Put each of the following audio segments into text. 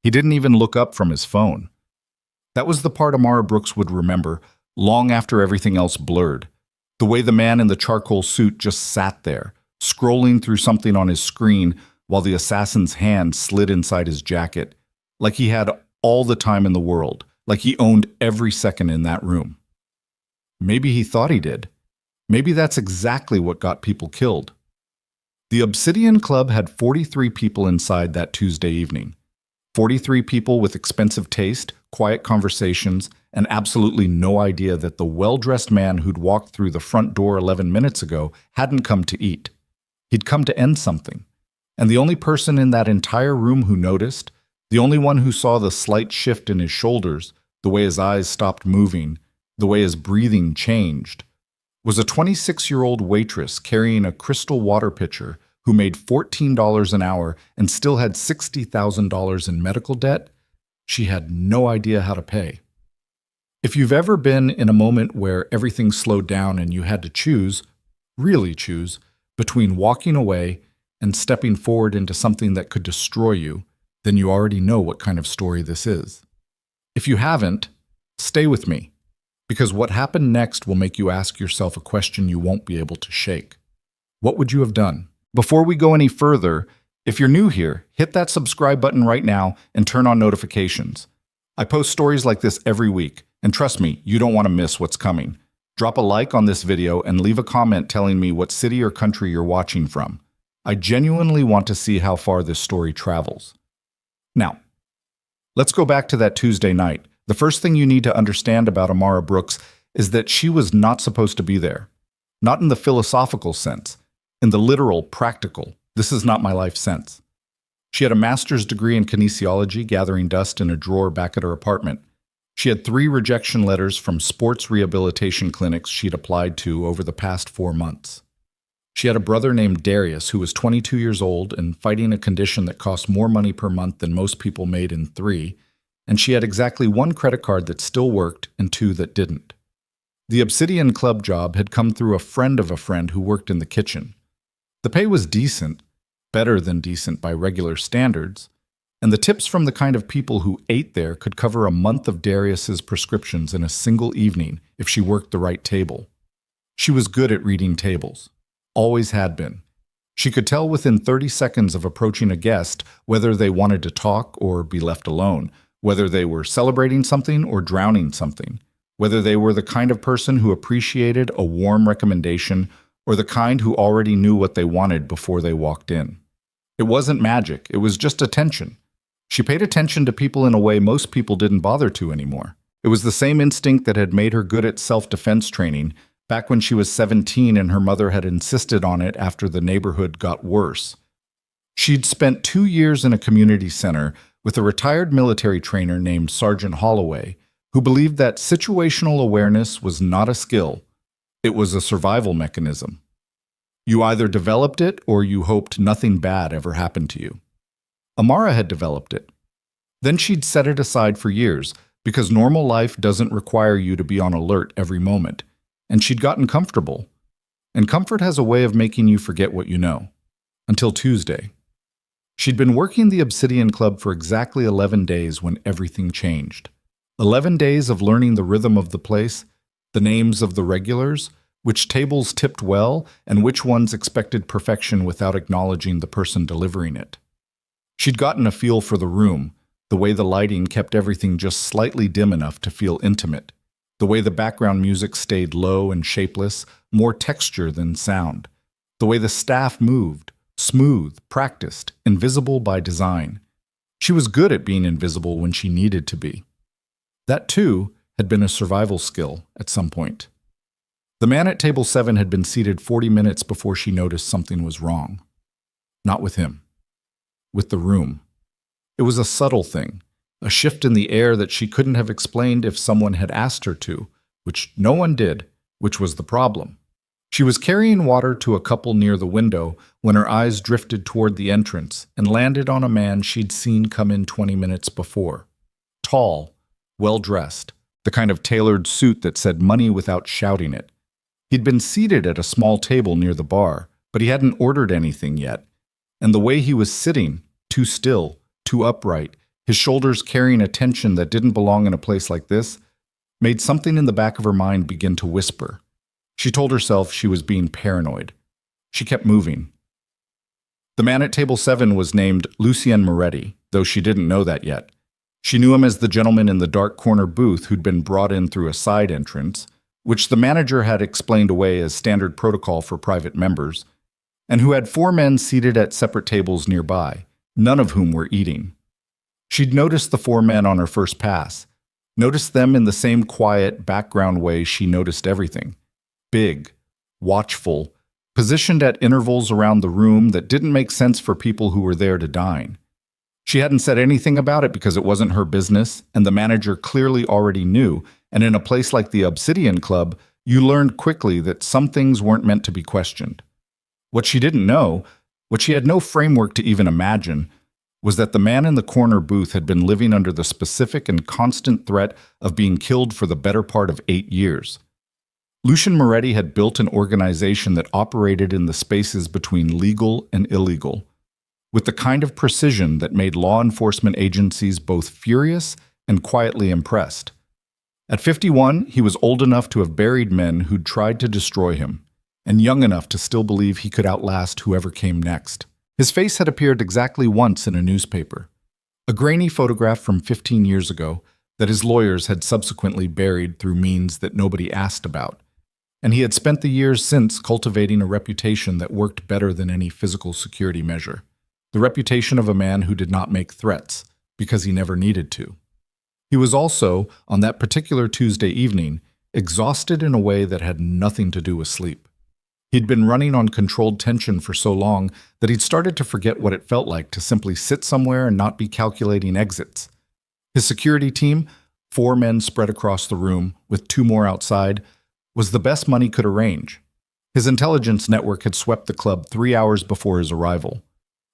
He didn't even look up from his phone. That was the part Amara Brooks would remember long after everything else blurred. The way the man in the charcoal suit just sat there, scrolling through something on his screen while the assassin's hand slid inside his jacket, like he had all the time in the world, like he owned every second in that room. Maybe he thought he did. Maybe that's exactly what got people killed. The Obsidian Club had 43 people inside that Tuesday evening. 43 people with expensive taste, quiet conversations, and absolutely no idea that the well-dressed man who'd walked through the front door 11 minutes ago hadn't come to eat. He'd come to end something. And the only person in that entire room who noticed, the only one who saw the slight shift in his shoulders, the way his eyes stopped moving, the way his breathing changed, was a 26-year-old waitress carrying a crystal water pitcher who made $14 an hour and still had $60,000 in medical debt she had no idea how to pay. If you've ever been in a moment where everything slowed down and you had to choose, really choose, between walking away and stepping forward into something that could destroy you, then you already know what kind of story this is. If you haven't, stay with me, because what happened next will make you ask yourself a question you won't be able to shake. What would you have done? Before we go any further, if you're new here, hit that subscribe button right now and turn on notifications. I post stories like this every week, and trust me, you don't want to miss what's coming. Drop a like on this video and leave a comment telling me what city or country you're watching from. I genuinely want to see how far this story travels. Now, let's go back to that Tuesday night. The first thing you need to understand about Amara Brooks is that she was not supposed to be there. Not in the philosophical sense, in the literal, practical, this is not my life sense. She had a master's degree in kinesiology, gathering dust in a drawer back at her apartment. She had 3 rejection letters from sports rehabilitation clinics she'd applied to over the past 4 months. She had a brother named Darius who was 22 years old and fighting a condition that cost more money per month than most people made in 3, and she had exactly 1 credit card that still worked and 2 that didn't. The Obsidian Club job had come through a friend of a friend who worked in the kitchen. The pay was decent, better than decent by regular standards, and the tips from the kind of people who ate there could cover a month of Darius's prescriptions in a single evening if she worked the right table. She was good at reading tables. Always had been. She could tell within 30 seconds of approaching a guest whether they wanted to talk or be left alone, whether they were celebrating something or drowning something, whether they were the kind of person who appreciated a warm recommendation or the kind who already knew what they wanted before they walked in. It wasn't magic, it was just attention. She paid attention to people in a way most people didn't bother to anymore. It was the same instinct that had made her good at self-defense training back when she was 17 and her mother had insisted on it after the neighborhood got worse. She'd spent 2 years in a community center with a retired military trainer named Sergeant Holloway, who believed that situational awareness was not a skill, it was a survival mechanism. You either developed it or you hoped nothing bad ever happened to you. Amara had developed it. Then she'd set it aside for years because normal life doesn't require you to be on alert every moment, and she'd gotten comfortable. And comfort has a way of making you forget what you know. Until Tuesday. She'd been working the Obsidian Club for exactly 11 days when everything changed. 11 days of learning the rhythm of the place, the names of the regulars, which tables tipped well, and which ones expected perfection without acknowledging the person delivering it. She'd gotten a feel for the room, the way the lighting kept everything just slightly dim enough to feel intimate, the way the background music stayed low and shapeless, more texture than sound, the way the staff moved, smooth, practiced, invisible by design. She was good at being invisible when she needed to be. That, too, had been a survival skill at some point. The man at table 7 had been seated 40 minutes before she noticed something was wrong. Not with him. With the room. It was a subtle thing, a shift in the air that she couldn't have explained if someone had asked her to, which no one did, which was the problem. She was carrying water to a couple near the window when her eyes drifted toward the entrance and landed on a man she'd seen come in 20 minutes before. Tall, well-dressed, the kind of tailored suit that said money without shouting it. He'd been seated at a small table near the bar, but he hadn't ordered anything yet, and the way he was sitting, too still, too upright, His shoulders carrying a tension that didn't belong in a place like this made something in the back of her mind begin to whisper. She told herself she was being paranoid. She kept moving. The man at table 7 was named Lucien Moretti, though she didn't know that yet. She knew him as the gentleman in the dark corner booth who'd been brought in through a side entrance, which the manager had explained away as standard protocol for private members, and who had 4 men seated at separate tables nearby, none of whom were eating. She'd noticed the 4 men on her first pass, noticed them in the same quiet, background way she noticed everything. Big, watchful, positioned at intervals around the room that didn't make sense for people who were there to dine. She hadn't said anything about it because it wasn't her business, and the manager clearly already knew, and in a place like the Obsidian Club, you learned quickly that some things weren't meant to be questioned. What she didn't know, what she had no framework to even imagine, was that the man in the corner booth had been living under the specific and constant threat of being killed for the better part of 8 years. Lucien Moretti had built an organization that operated in the spaces between legal and illegal, with the kind of precision that made law enforcement agencies both furious and quietly impressed. At 51, he was old enough to have buried men who'd tried to destroy him, and young enough to still believe he could outlast whoever came next. His face had appeared exactly once in a newspaper, a grainy photograph from 15 years ago that his lawyers had subsequently buried through means that nobody asked about, and he had spent the years since cultivating a reputation that worked better than any physical security measure. The reputation of a man who did not make threats, because he never needed to. He was also, on that particular Tuesday evening, exhausted in a way that had nothing to do with sleep. He'd been running on controlled tension for so long that he'd started to forget what it felt like to simply sit somewhere and not be calculating exits. His security team, 4 men spread across the room, with 2 more outside, was the best money could arrange. His intelligence network had swept the club 3 hours before his arrival.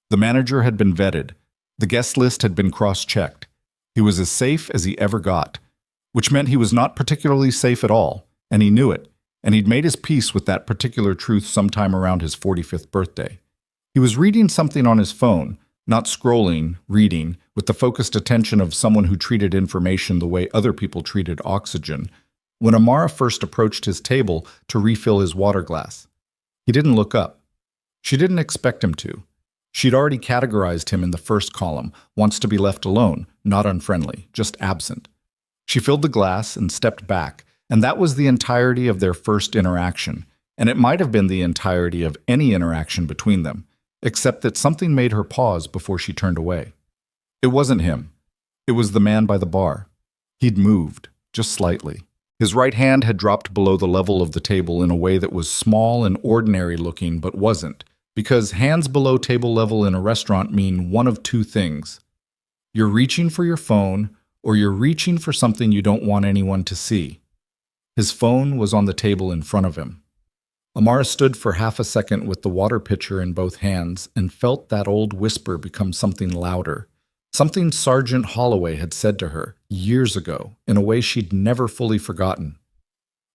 The manager had been vetted. The guest list had been cross-checked. He was as safe as he ever got, which meant he was not particularly safe at all, and he knew it, and he'd made his peace with that particular truth sometime around his 45th birthday. He was reading something on his phone, not scrolling, reading, with the focused attention of someone who treated information the way other people treated oxygen, when Amara first approached his table to refill his water glass. He didn't look up. She didn't expect him to. She'd already categorized him in the first column, wants to be left alone, not unfriendly, just absent. She filled the glass and stepped back, and that was the entirety of their first interaction, and it might have been the entirety of any interaction between them, except that something made her pause before she turned away. It wasn't him. It was the man by the bar. He'd moved, just slightly. His right hand had dropped below the level of the table in a way that was small and ordinary looking but wasn't, because hands below table level in a restaurant mean one of 2 things. You're reaching for your phone, or you're reaching for something you don't want anyone to see. His phone was on the table in front of him. Amara stood for half a second with the water pitcher in both hands and felt that old whisper become something louder, something Sergeant Holloway had said to her years ago in a way she'd never fully forgotten.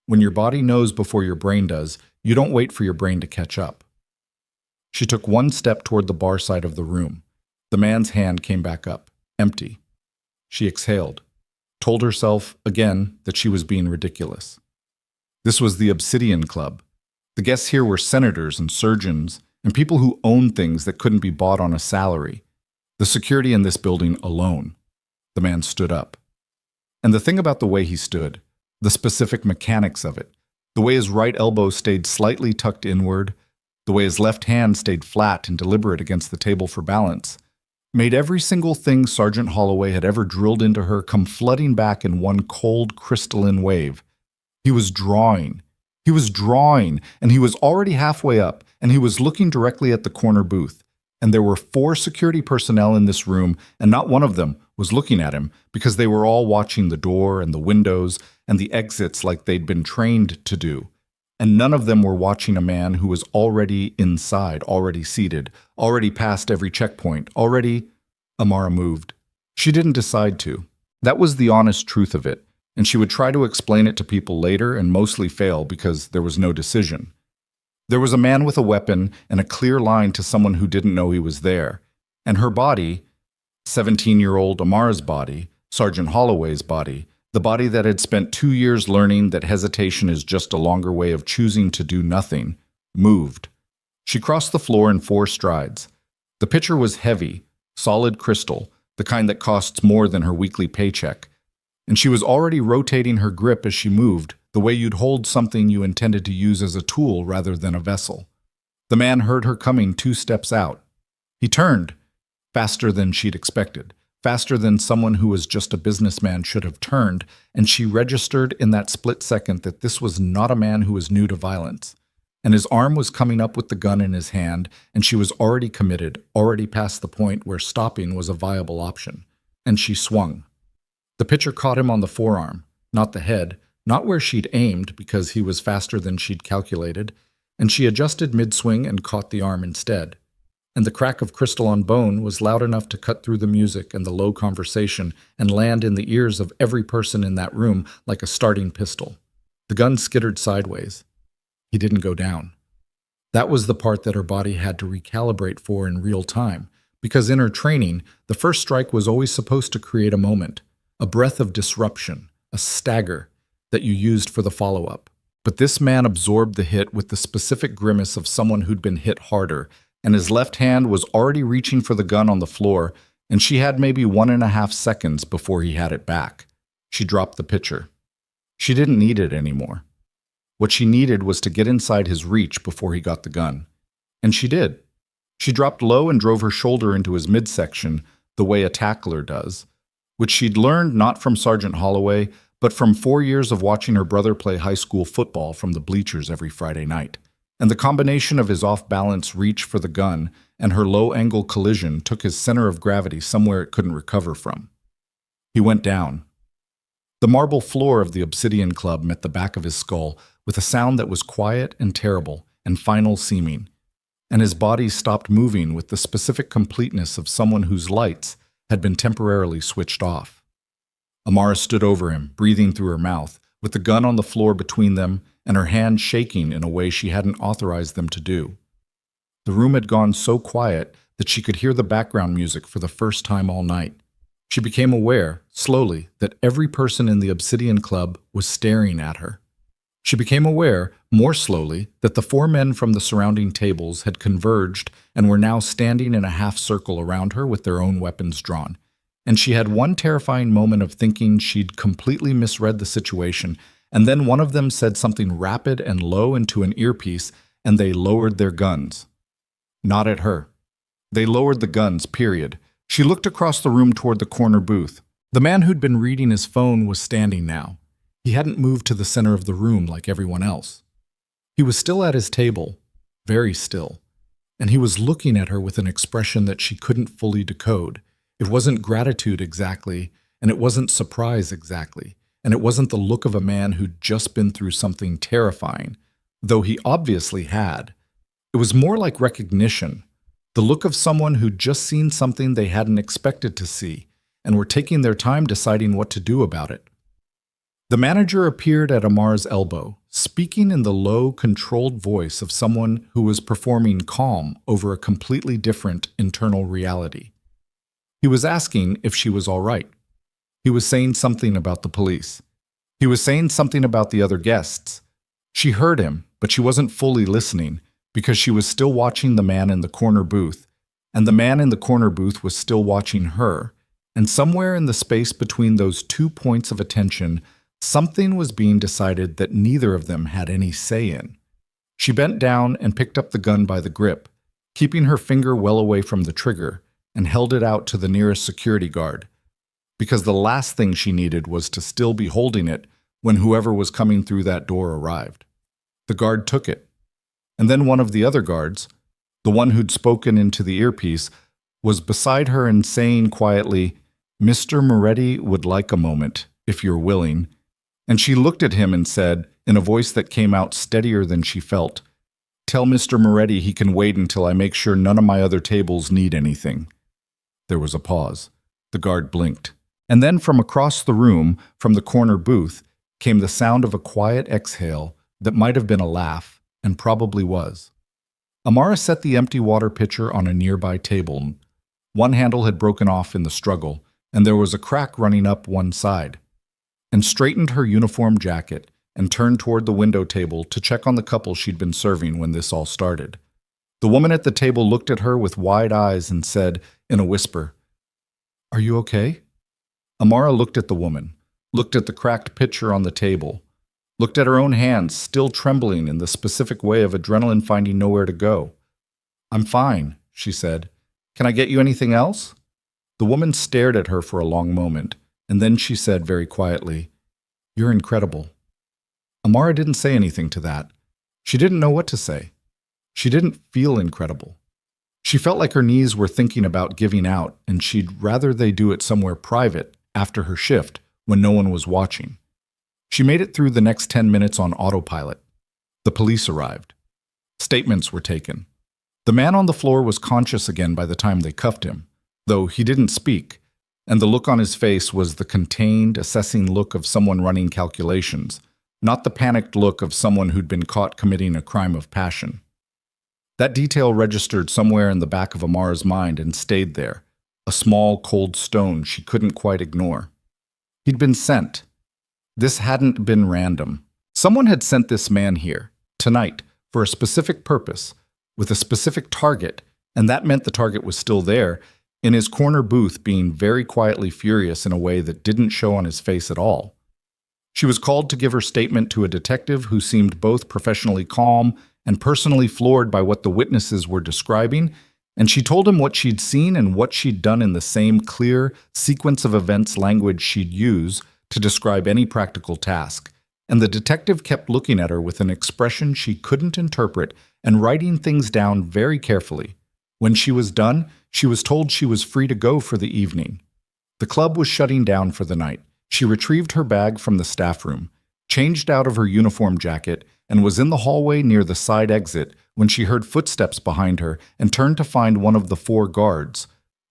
When your body knows before your brain does, you don't wait for your brain to catch up. She took 1 step toward the bar side of the room. The man's hand came back up, empty. She exhaled, told herself again that she was being ridiculous. This was the Obsidian Club. The guests here were senators and surgeons and people who owned things that couldn't be bought on a salary. The security in this building alone. The man stood up. And the thing about the way he stood, the specific mechanics of it, the way his right elbow stayed slightly tucked inward, the way his left hand stayed flat and deliberate against the table for balance, made every single thing Sergeant Holloway had ever drilled into her come flooding back in one cold, crystalline wave. He was drawing, and he was already halfway up, and he was looking directly at the corner booth. And there were 4 security personnel in this room, and not one of them was looking at him because they were all watching the door and the windows and the exits like they'd been trained to do. And none of them were watching a man who was already inside, already seated, already past every checkpoint, already... Amara moved. She didn't decide to. That was the honest truth of it, and she would try to explain it to people later and mostly fail because there was no decision. There was a man with a weapon and a clear line to someone who didn't know he was there, and her body, 17-year-old Amara's body, Sergeant Holloway's body, the body that had spent 2 years learning that hesitation is just a longer way of choosing to do nothing, moved. She crossed the floor in 4 strides. The pitcher was heavy, solid crystal, the kind that costs more than her weekly paycheck. And she was already rotating her grip as she moved, the way you'd hold something you intended to use as a tool rather than a vessel. The man heard her coming 2 steps out. He turned, faster than she'd expected, faster than someone who was just a businessman should have turned, and she registered in that split second that this was not a man who was new to violence. And his arm was coming up with the gun in his hand, and she was already committed, already past the point where stopping was a viable option. And she swung. The pitcher caught him on the forearm, not the head, not where she'd aimed because he was faster than she'd calculated, and she adjusted mid-swing and caught the arm instead. And the crack of crystal on bone was loud enough to cut through the music and the low conversation and land in the ears of every person in that room like a starting pistol. The gun skittered sideways. He didn't go down. That was the part that her body had to recalibrate for in real time, because in her training, the first strike was always supposed to create a moment, a breath of disruption, a stagger that you used for the follow-up. But this man absorbed the hit with the specific grimace of someone who'd been hit harder, and his left hand was already reaching for the gun on the floor, and she had maybe 1.5 seconds before he had it back. She dropped the pitcher. She didn't need it anymore. What she needed was to get inside his reach before he got the gun. And she did. She dropped low and drove her shoulder into his midsection the way a tackler does, which she'd learned not from Sergeant Holloway, but from 4 years of watching her brother play high school football from the bleachers every Friday night. And the combination of his off-balance reach for the gun and her low-angle collision took his center of gravity somewhere it couldn't recover from. He went down. The marble floor of the Obsidian Club met the back of his skull with a sound that was quiet and terrible and final seeming, and his body stopped moving with the specific completeness of someone whose lights had been temporarily switched off. Amara stood over him, breathing through her mouth, with the gun on the floor between them and her hand shaking in a way she hadn't authorized them to do. The room had gone so quiet that she could hear the background music for the first time all night. She became aware, slowly, that every person in the Obsidian Club was staring at her. She became aware, more slowly, that the 4 men from the surrounding tables had converged and were now standing in a half circle around her with their own weapons drawn. And she had one terrifying moment of thinking she'd completely misread the situation, and then one of them said something rapid and low into an earpiece, and they lowered their guns. Not at her. They lowered the guns, period. She looked across the room toward the corner booth. The man who'd been reading his phone was standing now. He hadn't moved to the center of the room like everyone else. He was still at his table, very still, and he was looking at her with an expression that she couldn't fully decode. It wasn't gratitude exactly, and it wasn't surprise exactly, and it wasn't the look of a man who'd just been through something terrifying, though he obviously had. It was more like recognition, the look of someone who'd just seen something they hadn't expected to see, and were taking their time deciding what to do about it. The manager appeared at Amar's elbow, speaking in the low, controlled voice of someone who was performing calm over a completely different internal reality. He was asking if she was all right. He was saying something about the police. He was saying something about the other guests. She heard him, but she wasn't fully listening because she was still watching the man in the corner booth, and the man in the corner booth was still watching her, and somewhere in the space between those 2 points of attention, something was being decided that neither of them had any say in. She bent down and picked up the gun by the grip, keeping her finger well away from the trigger, and held it out to the nearest security guard, because the last thing she needed was to still be holding it when whoever was coming through that door arrived. The guard took it, and then one of the other guards, the one who'd spoken into the earpiece, was beside her and saying quietly, "Mr. Moretti would like a moment, if you're willing." And she looked at him and said, in a voice that came out steadier than she felt, "Tell Mr. Moretti he can wait until I make sure none of my other tables need anything." There was a pause. The guard blinked. And then from across the room, from the corner booth, came the sound of a quiet exhale that might have been a laugh, and probably was. Amara set the empty water pitcher on a nearby table, One handle had broken off in the struggle, and there was a crack running up one side, and straightened her uniform jacket and turned toward the window table to check on the couple she'd been serving when this all started. The woman at the table looked at her with wide eyes and said, in a whisper, "Are you okay?" Amara looked at the woman, looked at the cracked pitcher on the table, looked at her own hands still trembling in the specific way of adrenaline finding nowhere to go. "I'm fine," she said. "Can I get you anything else?" The woman stared at her for a long moment, and then she said very quietly, "You're incredible." Amara didn't say anything to that. She didn't know what to say. She didn't feel incredible. She felt like her knees were thinking about giving out, and she'd rather they do it somewhere private after her shift when no one was watching. She made it through the next 10 minutes on autopilot. The police arrived. Statements were taken. The man on the floor was conscious again by the time they cuffed him, though he didn't speak, and the look on his face was the contained, assessing look of someone running calculations, not the panicked look of someone who'd been caught committing a crime of passion. That detail registered somewhere in the back of Amara's mind and stayed there, a small, cold stone she couldn't quite ignore. He'd been sent. This hadn't been random. Someone had sent this man here, tonight, for a specific purpose, with a specific target, and that meant the target was still there, in his corner booth being very quietly furious in a way that didn't show on his face at all. She was called to give her statement to a detective who seemed both professionally calm and personally floored by what the witnesses were describing, and she told him what she'd seen and what she'd done in the same clear sequence of events language she'd use to describe any practical task. And the detective kept looking at her with an expression she couldn't interpret and writing things down very carefully. When she was done, she was told she was free to go for the evening. The club was shutting down for the night. She retrieved her bag from the staff room, changed out of her uniform jacket, and was in the hallway near the side exit when she heard footsteps behind her and turned to find one of the 4 guards.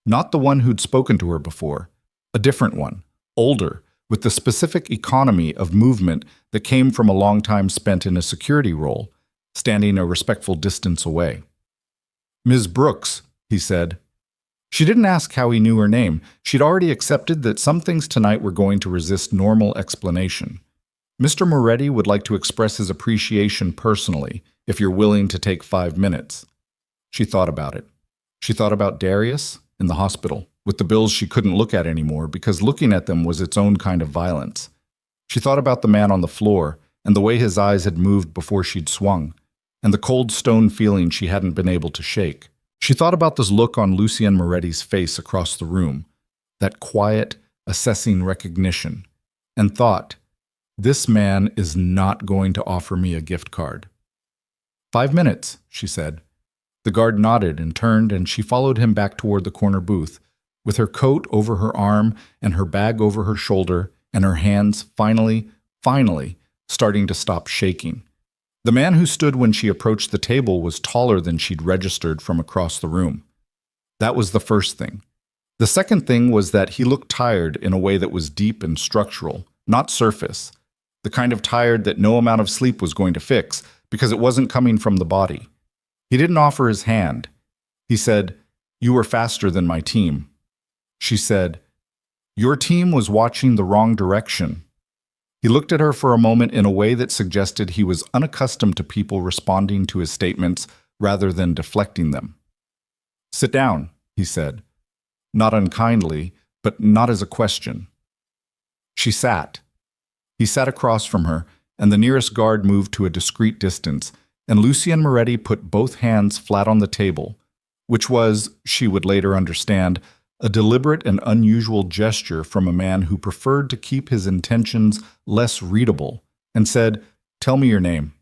Not the one who'd spoken to her before. A different one, older, with the specific economy of movement that came from a long time spent in a security role, standing a respectful distance away. "Ms. Brooks," he said. She didn't ask how he knew her name. She'd already accepted that some things tonight were going to resist normal explanation. "Mr. Moretti would like to express his appreciation personally, if you're willing to take 5 minutes." She thought about it. She thought about Darius in the hospital, with the bills she couldn't look at anymore because looking at them was its own kind of violence. She thought about the man on the floor and the way his eyes had moved before she'd swung, and the cold stone feeling she hadn't been able to shake. She thought about this look on Lucien Moretti's face across the room, that quiet, assessing recognition, and thought, this man is not going to offer me a gift card. 5 minutes, she said. The guard nodded and turned, and she followed him back toward the corner booth, with her coat over her arm and her bag over her shoulder, and her hands finally starting to stop shaking. The man who stood when she approached the table was taller than she'd registered from across the room. That was the first thing. The second thing was that he looked tired in a way that was deep and structural, not surface, the kind of tired that no amount of sleep was going to fix because it wasn't coming from the body. He didn't offer his hand. He said, "You were faster than my team." She said, "Your team was watching the wrong direction." He looked at her for a moment in a way that suggested he was unaccustomed to people responding to his statements rather than deflecting them. "Sit down," he said, not unkindly, but not as a question. She sat. He sat across from her, and the nearest guard moved to a discreet distance, and Lucien Moretti put both hands flat on the table, which was, she would later understand, a deliberate and unusual gesture from a man who preferred to keep his intentions less readable, and said, "Tell me your name."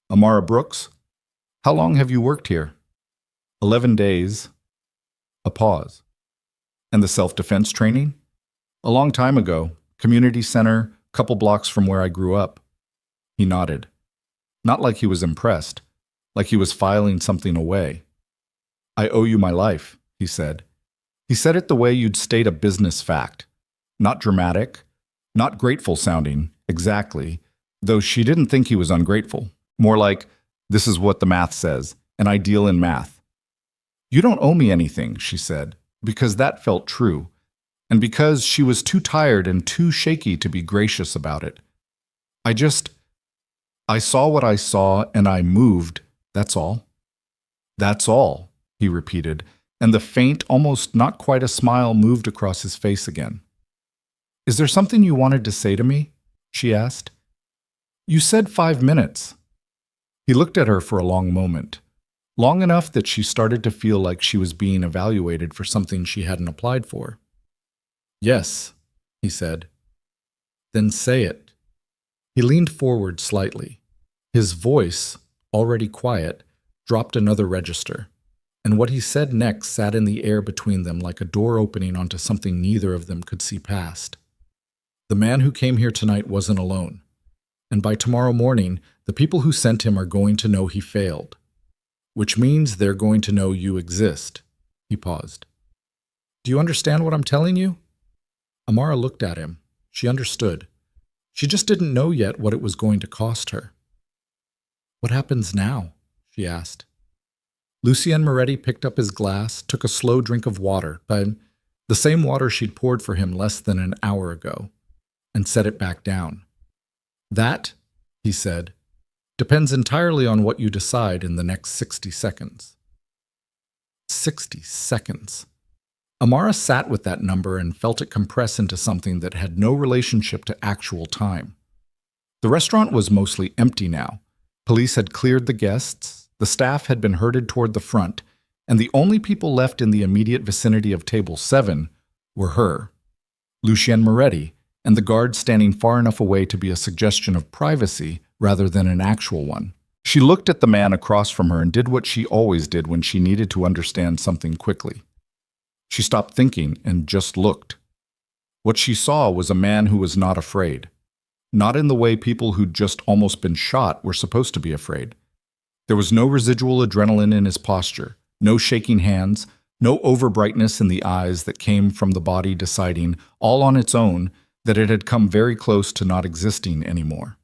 "Amara Brooks." "How long have you worked here?" 11 days. A pause. "And the self-defense training?" "A long time ago. Community center, couple blocks from where I grew up." He nodded. Not like he was impressed, like he was filing something away. "I owe you my life," he said. He said it the way you'd state a business fact. Not dramatic, not grateful sounding, exactly, though she didn't think he was ungrateful. More like, "This is what the math says, and I deal in math." "You don't owe me anything," she said. because that felt true, and because she was too tired and too shaky to be gracious about it. I saw what I saw and I moved, that's all. That's all, he repeated, and the faint, almost not quite a smile moved across his face again. Is there something you wanted to say to me? She asked. You said 5 minutes. He looked at her for a long moment, long enough that she started to feel like she was being evaluated for something she hadn't applied for. Yes, he said. Then say it. He leaned forward slightly. His voice, already quiet, dropped another register, and what he said next sat in the air between them like a door opening onto something neither of them could see past. The man who came here tonight wasn't alone, and by tomorrow morning, the people who sent him are going to know he failed, which means they're going to know you exist. He paused. Do you understand what I'm telling you? Amara looked at him. She understood. She just didn't know yet what it was going to cost her. What happens now? She asked. Lucien Moretti picked up his glass, took a slow drink of water, the same water she'd poured for him less than an hour ago, and set it back down. That, he said, depends entirely on what you decide in the next 60 seconds. 60 seconds. Amara sat with that number and felt it compress into something that had no relationship to actual time. The restaurant was mostly empty now. Police had cleared the guests, the staff had been herded toward the front, and the only people left in the immediate vicinity of Table 7 were her, Lucien Moretti, and the guard standing far enough away to be a suggestion of privacy rather than an actual one. She looked at the man across from her and did what she always did when she needed to understand something quickly. She stopped thinking and just looked. What she saw was a man who was not afraid. Not in the way people who'd just almost been shot were supposed to be afraid. There was no residual adrenaline in his posture, no shaking hands, no overbrightness in the eyes that came from the body deciding, all on its own, that it had come very close to not existing anymore.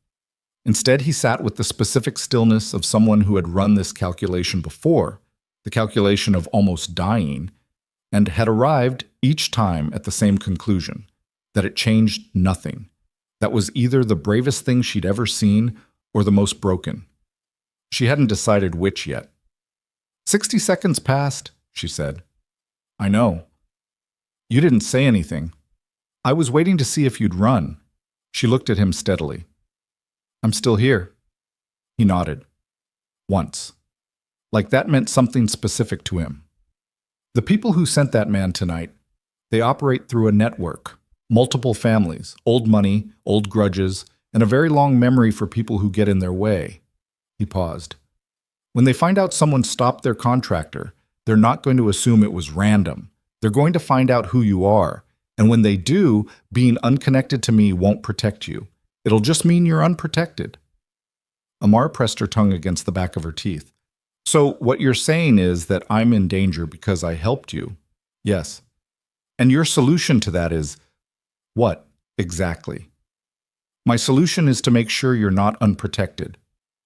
Instead, he sat with the specific stillness of someone who had run this calculation before, the calculation of almost dying, and had arrived each time at the same conclusion, that it changed nothing. That was either the bravest thing she'd ever seen or the most broken. She hadn't decided which yet. 60 seconds passed, she said. I know. You didn't say anything. I was waiting to see if you'd run. She looked at him steadily. I'm still here. He nodded. Once. Like that meant something specific to him. The people who sent that man tonight, they operate through a network. Multiple families, old money, old grudges, and a very long memory for people who get in their way. He paused. When they find out someone stopped their contractor, they're not going to assume it was random. They're going to find out who you are. And when they do, being unconnected to me won't protect you. It'll just mean you're unprotected. Amar pressed her tongue against the back of her teeth. So what you're saying is that I'm in danger because I helped you? Yes. And your solution to that is, what exactly? My solution is to make sure you're not unprotected.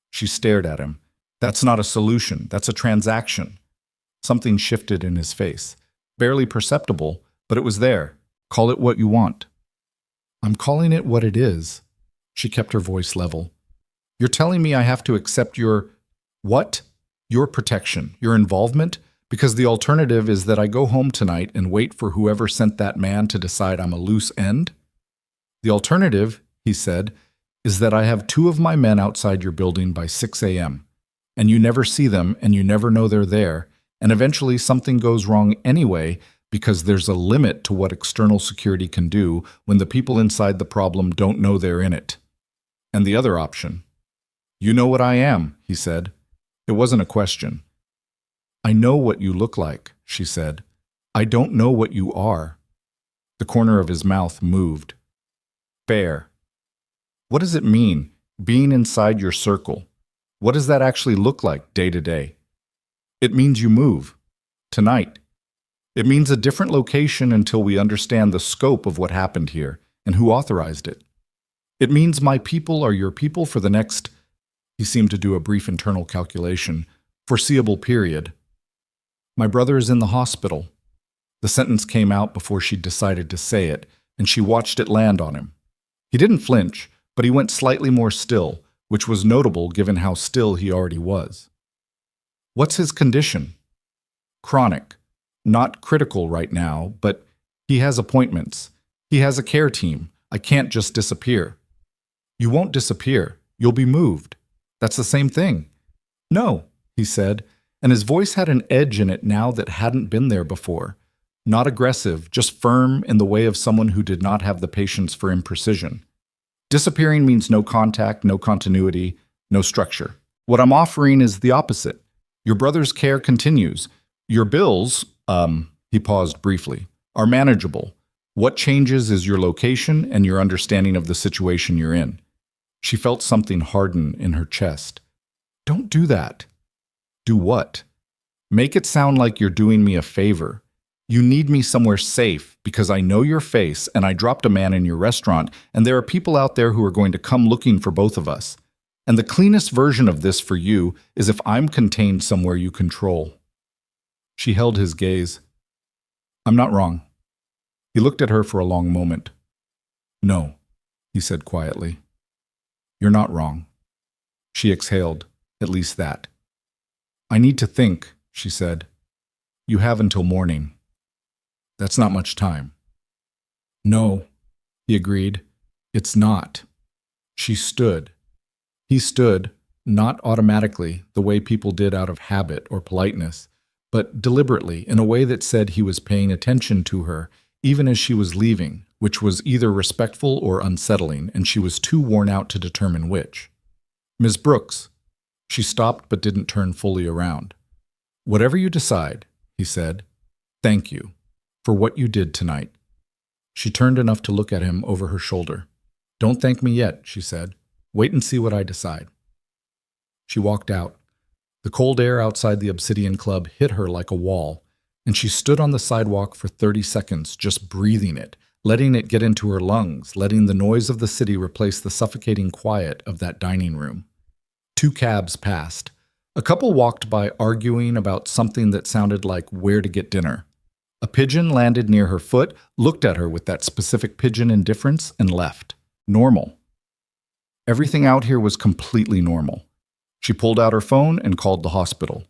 She stared at him. That's not a solution, that's a transaction. Something shifted in his face. Barely perceptible, but it was there. Call it what you want. I'm calling it what it is. She kept her voice level. You're telling me I have to accept your... what? Your protection, your involvement? Because the alternative is that I go home tonight and wait for whoever sent that man to decide I'm a loose end? The alternative, he said, is that I have 2 of my men outside your building by 6 a.m., and you never see them and you never know they're there, and eventually something goes wrong anyway because there's a limit to what external security can do when the people inside the problem don't know they're in it. And the other option. You know what I am, he said. It wasn't a question. I know what you look like, she said. I don't know what you are. The corner of his mouth moved. Fair. What does it mean, being inside your circle? What does that actually look like day to day? It means you move. Tonight. It means a different location until we understand the scope of what happened here and who authorized it. It means my people are your people for the next, he seemed to do a brief internal calculation, foreseeable period. My brother is in the hospital. The The sentence came out before she decided to say it, and she watched it land on him. He didn't flinch, but he went slightly more still, which was notable given how still he already was. What's his condition? Chronic. Not critical right now, but he has appointments. He has a care team. I can't just disappear. You won't disappear. You'll be moved. That's the same thing. No, he said, and his voice had an edge in it now that hadn't been there before. Not aggressive, just firm in the way of someone who did not have the patience for imprecision. Disappearing means no contact, no continuity, no structure. What I'm offering is the opposite. Your brother's care continues. Your bills, he paused briefly, are manageable. What changes is your location and your understanding of the situation you're in. She felt something harden in her chest. Don't do that. Do what? Make it sound like you're doing me a favor. You need me somewhere safe because I know your face and I dropped a man in your restaurant and there are people out there who are going to come looking for both of us. And the cleanest version of this for you is if I'm contained somewhere you control. She held his gaze. I'm not wrong. He looked at her for a long moment. No, he said quietly. You're not wrong. She exhaled, at least that. I need to think, she said. You have until morning. That's not much time. No, he agreed. It's not. She stood. He stood, not automatically, the way people did out of habit or politeness, but deliberately, in a way that said he was paying attention to her, even as she was leaving, which was either respectful or unsettling, and she was too worn out to determine which. Ms. Brooks. She stopped but didn't turn fully around. Whatever you decide, he said, thank you for what you did tonight. She turned enough to look at him over her shoulder. Don't thank me yet, she said. Wait and see what I decide. She walked out. The cold air outside the Obsidian Club hit her like a wall, and she stood on the sidewalk for 30 seconds, just breathing it, letting it get into her lungs, letting the noise of the city replace the suffocating quiet of that dining room. 2 cabs passed. A couple walked by arguing about something that sounded like where to get dinner. A pigeon landed near her foot, looked at her with that specific pigeon indifference, and left. Normal. Everything out here was completely normal. She pulled out her phone and called the hospital.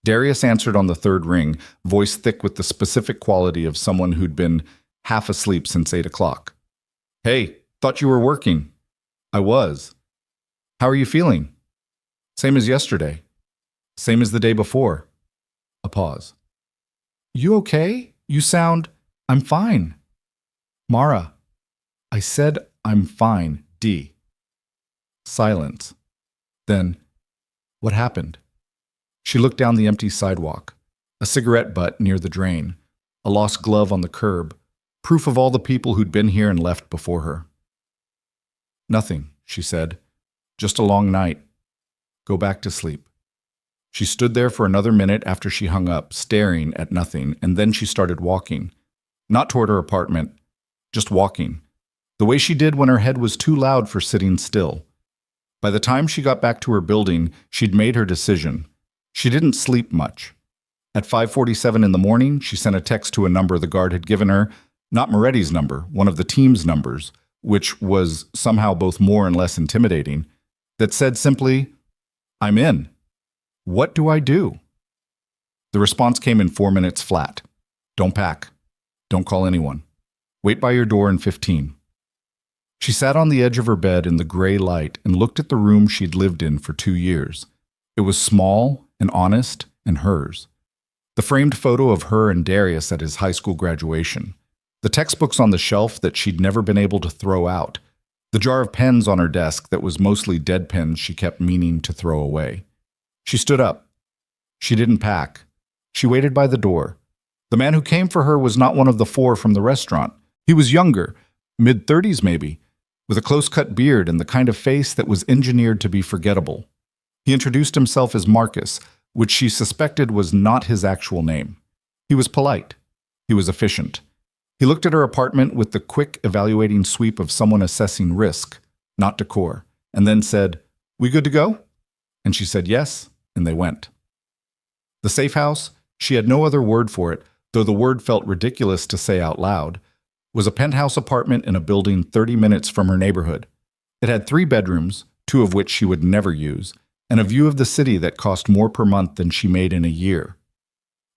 Darius answered on the 3rd ring, voice thick with the specific quality of someone who'd been half asleep since 8 o'clock. Hey, thought you were working. I was. How are you feeling? Same as yesterday. Same as the day before. A pause. You okay? You sound... I'm fine. Mara. I said I'm fine, D. Silence. Then, what happened? She looked down the empty sidewalk. A cigarette butt near the drain. A lost glove on the curb. Proof of all the people who'd been here and left before her. Nothing, she said. Just a long night. Go back to sleep. She stood there for another minute after she hung up, staring at nothing, and then she started walking. Not toward her apartment, just walking. The way she did when her head was too loud for sitting still. By the time she got back to her building, she'd made her decision. She didn't sleep much. At 5:47 in the morning, she sent a text to a number the guard had given her, not Moretti's number, one of the team's numbers, which was somehow both more and less intimidating, that said simply, I'm in. What do I do? The response came in 4 minutes flat. Don't pack. Don't call anyone. Wait by your door in 15. She sat on the edge of her bed in the gray light and looked at the room she'd lived in for 2 years. It was small and honest and hers. The framed photo of her and Darius at his high school graduation. The textbooks on the shelf that she'd never been able to throw out. The jar of pens on her desk that was mostly dead pens she kept meaning to throw away. She stood up. She didn't pack. She waited by the door. The man who came for her was not one of the 4 from the restaurant. He was younger, mid-30s maybe, with a close-cut beard and the kind of face that was engineered to be forgettable. He introduced himself as Marcus, which she suspected was not his actual name. He was polite. He was efficient. He looked at her apartment with the quick, evaluating sweep of someone assessing risk, not decor, and then said, "We good to go?" And she said yes, and they went. The safe house, she had no other word for it, though the word felt ridiculous to say out loud, was a penthouse apartment in a building 30 minutes from her neighborhood. It had 3 bedrooms, 2 of which she would never use, and a view of the city that cost more per month than she made in a year.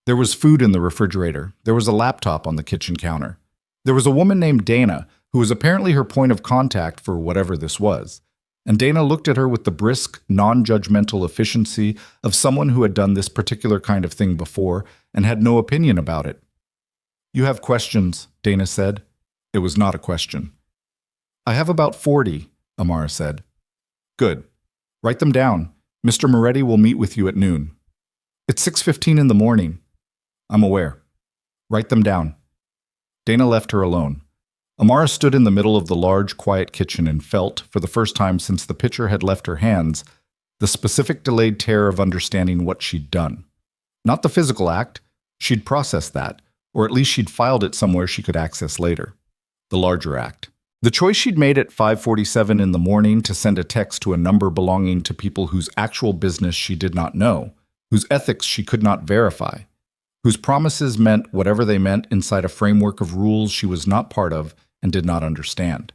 There was food in the refrigerator. There was a laptop on the kitchen counter. There was a woman named Dana, who was apparently her point of contact for whatever this was. And Dana looked at her with the brisk, non-judgmental efficiency of someone who had done this particular kind of thing before and had no opinion about it. "You have questions," Dana said. It was not a question. "I have about 40, Amara said. "Good. Write them down. Mr. Moretti will meet with you at noon." "It's 6:15 in the morning." "I'm aware. Write them down." Dana left her alone. Amara stood in the middle of the large, quiet kitchen and felt, for the first time since the pitcher had left her hands, the specific delayed terror of understanding what she'd done. Not the physical act. She'd processed that, or at least she'd filed it somewhere she could access later. The larger act. The choice she'd made at 5:47 in the morning to send a text to a number belonging to people whose actual business she did not know, whose ethics she could not verify, whose promises meant whatever they meant inside a framework of rules she was not part of and did not understand.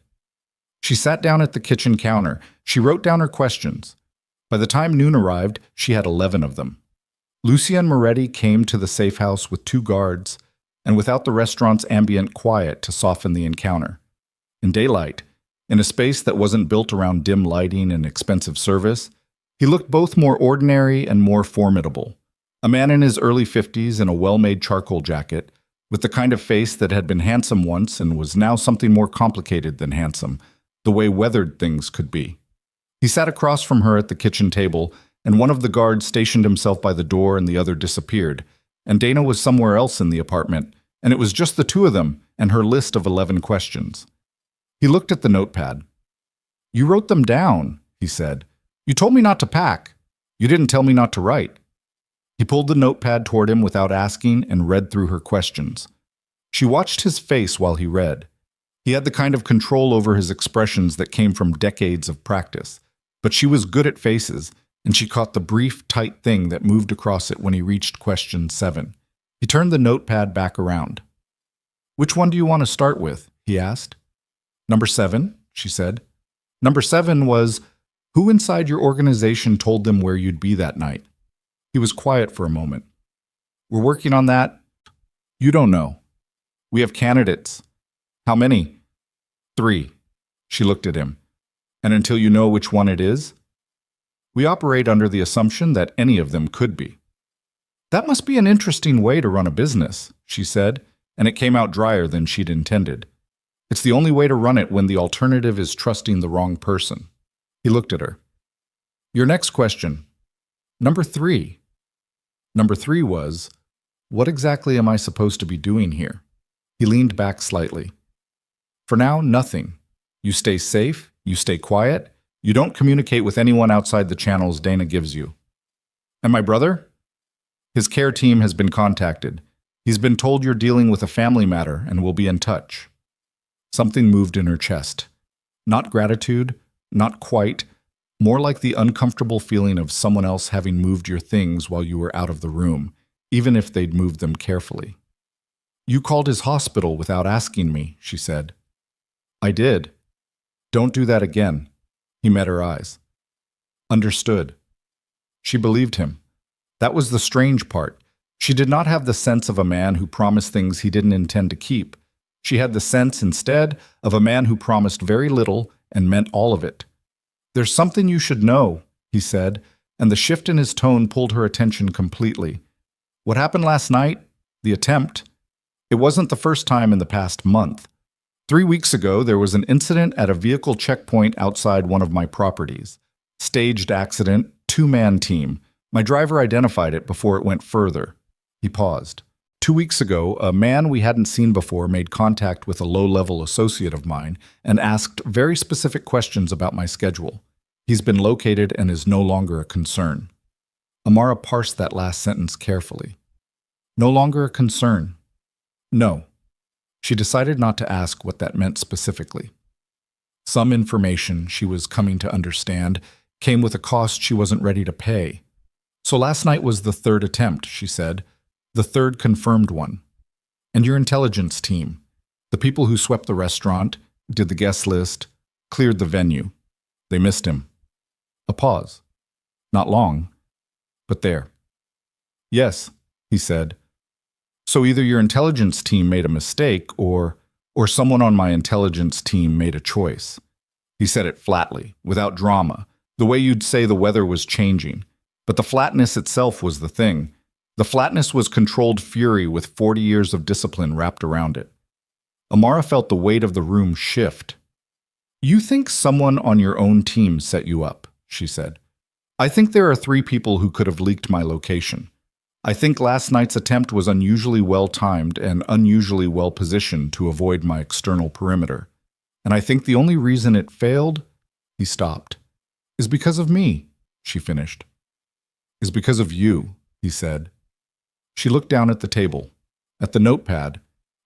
She sat down at the kitchen counter. She wrote down her questions. By the time noon arrived, she had 11 of them. Lucien Moretti came to the safe house with 2 guards, and without the restaurant's ambient quiet to soften the encounter. In daylight, in a space that wasn't built around dim lighting and expensive service, he looked both more ordinary and more formidable. A man in his early 50s in a well-made charcoal jacket, with the kind of face that had been handsome once and was now something more complicated than handsome, the way weathered things could be. He sat across from her at the kitchen table, and one of the guards stationed himself by the door and the other disappeared, and Dana was somewhere else in the apartment, and it was just the 2 of them and her list of 11 questions. He looked at the notepad. "You wrote them down," he said. "You told me not to pack. You didn't tell me not to write." He pulled the notepad toward him without asking and read through her questions. She watched his face while he read. He had the kind of control over his expressions that came from decades of practice, but she was good at faces, and she caught the brief, tight thing that moved across it when he reached question 7. He turned the notepad back around. "Which one do you want to start with?" he asked. "Number 7, she said. "Number 7 was, who inside your organization told them where you'd be that night?" He was quiet for a moment. "We're working on that." "You don't know." "We have candidates." "How many?" 3. She looked at him. "And until you know which one it is?" "We operate under the assumption that any of them could be." "That must be an interesting way to run a business," she said, and it came out drier than she'd intended. "It's the only way to run it when the alternative is trusting the wrong person." He looked at her. "Your next question." "Number 3. Number 3 was, what exactly am I supposed to be doing here?" He leaned back slightly. "For now, nothing. You stay safe, you stay quiet, you don't communicate with anyone outside the channels Dana gives you." "And my brother?" "His care team has been contacted. He's been told you're dealing with a family matter and will be in touch." Something moved in her chest. Not gratitude, not quite, more like the uncomfortable feeling of someone else having moved your things while you were out of the room, even if they'd moved them carefully. "You called his hospital without asking me," she said. "I did." "Don't do that again." He met her eyes. "Understood." She believed him. That was the strange part. She did not have the sense of a man who promised things he didn't intend to keep. She had the sense, instead, of a man who promised very little and meant all of it. "There's something you should know," he said, and the shift in his tone pulled her attention completely. "What happened last night, the attempt, it wasn't the first time in the past month. 3 weeks ago, there was an incident at a vehicle checkpoint outside one of my properties. Staged accident, 2-man team. My driver identified it before it went further." He paused. 2 weeks ago, a man we hadn't seen before made contact with a low-level associate of mine and asked very specific questions about my schedule. He's been located and is no longer a concern. Amara parsed that last sentence carefully. No longer a concern. No. She decided not to ask what that meant specifically. Some information she was coming to understand came with a cost she wasn't ready to pay. So last night was the 3rd attempt, she said. The 3rd confirmed one. And your intelligence team. The people who swept the restaurant, did the guest list, cleared the venue. They missed him. A pause. Not long, but there. Yes, he said. So either your intelligence team made a mistake or someone on my intelligence team made a choice. He said it flatly, without drama, the way you'd say the weather was changing. But the flatness itself was the thing. The flatness was controlled fury with 40 years of discipline wrapped around it. Amara felt the weight of the room shift. You think someone on your own team set you up, she said. I think there are 3 people who could have leaked my location. I think last night's attempt was unusually well-timed and unusually well-positioned to avoid my external perimeter. And I think the only reason it failed, he stopped, is because of me, she finished. Is because of you, he said. She looked down at the table, at the notepad,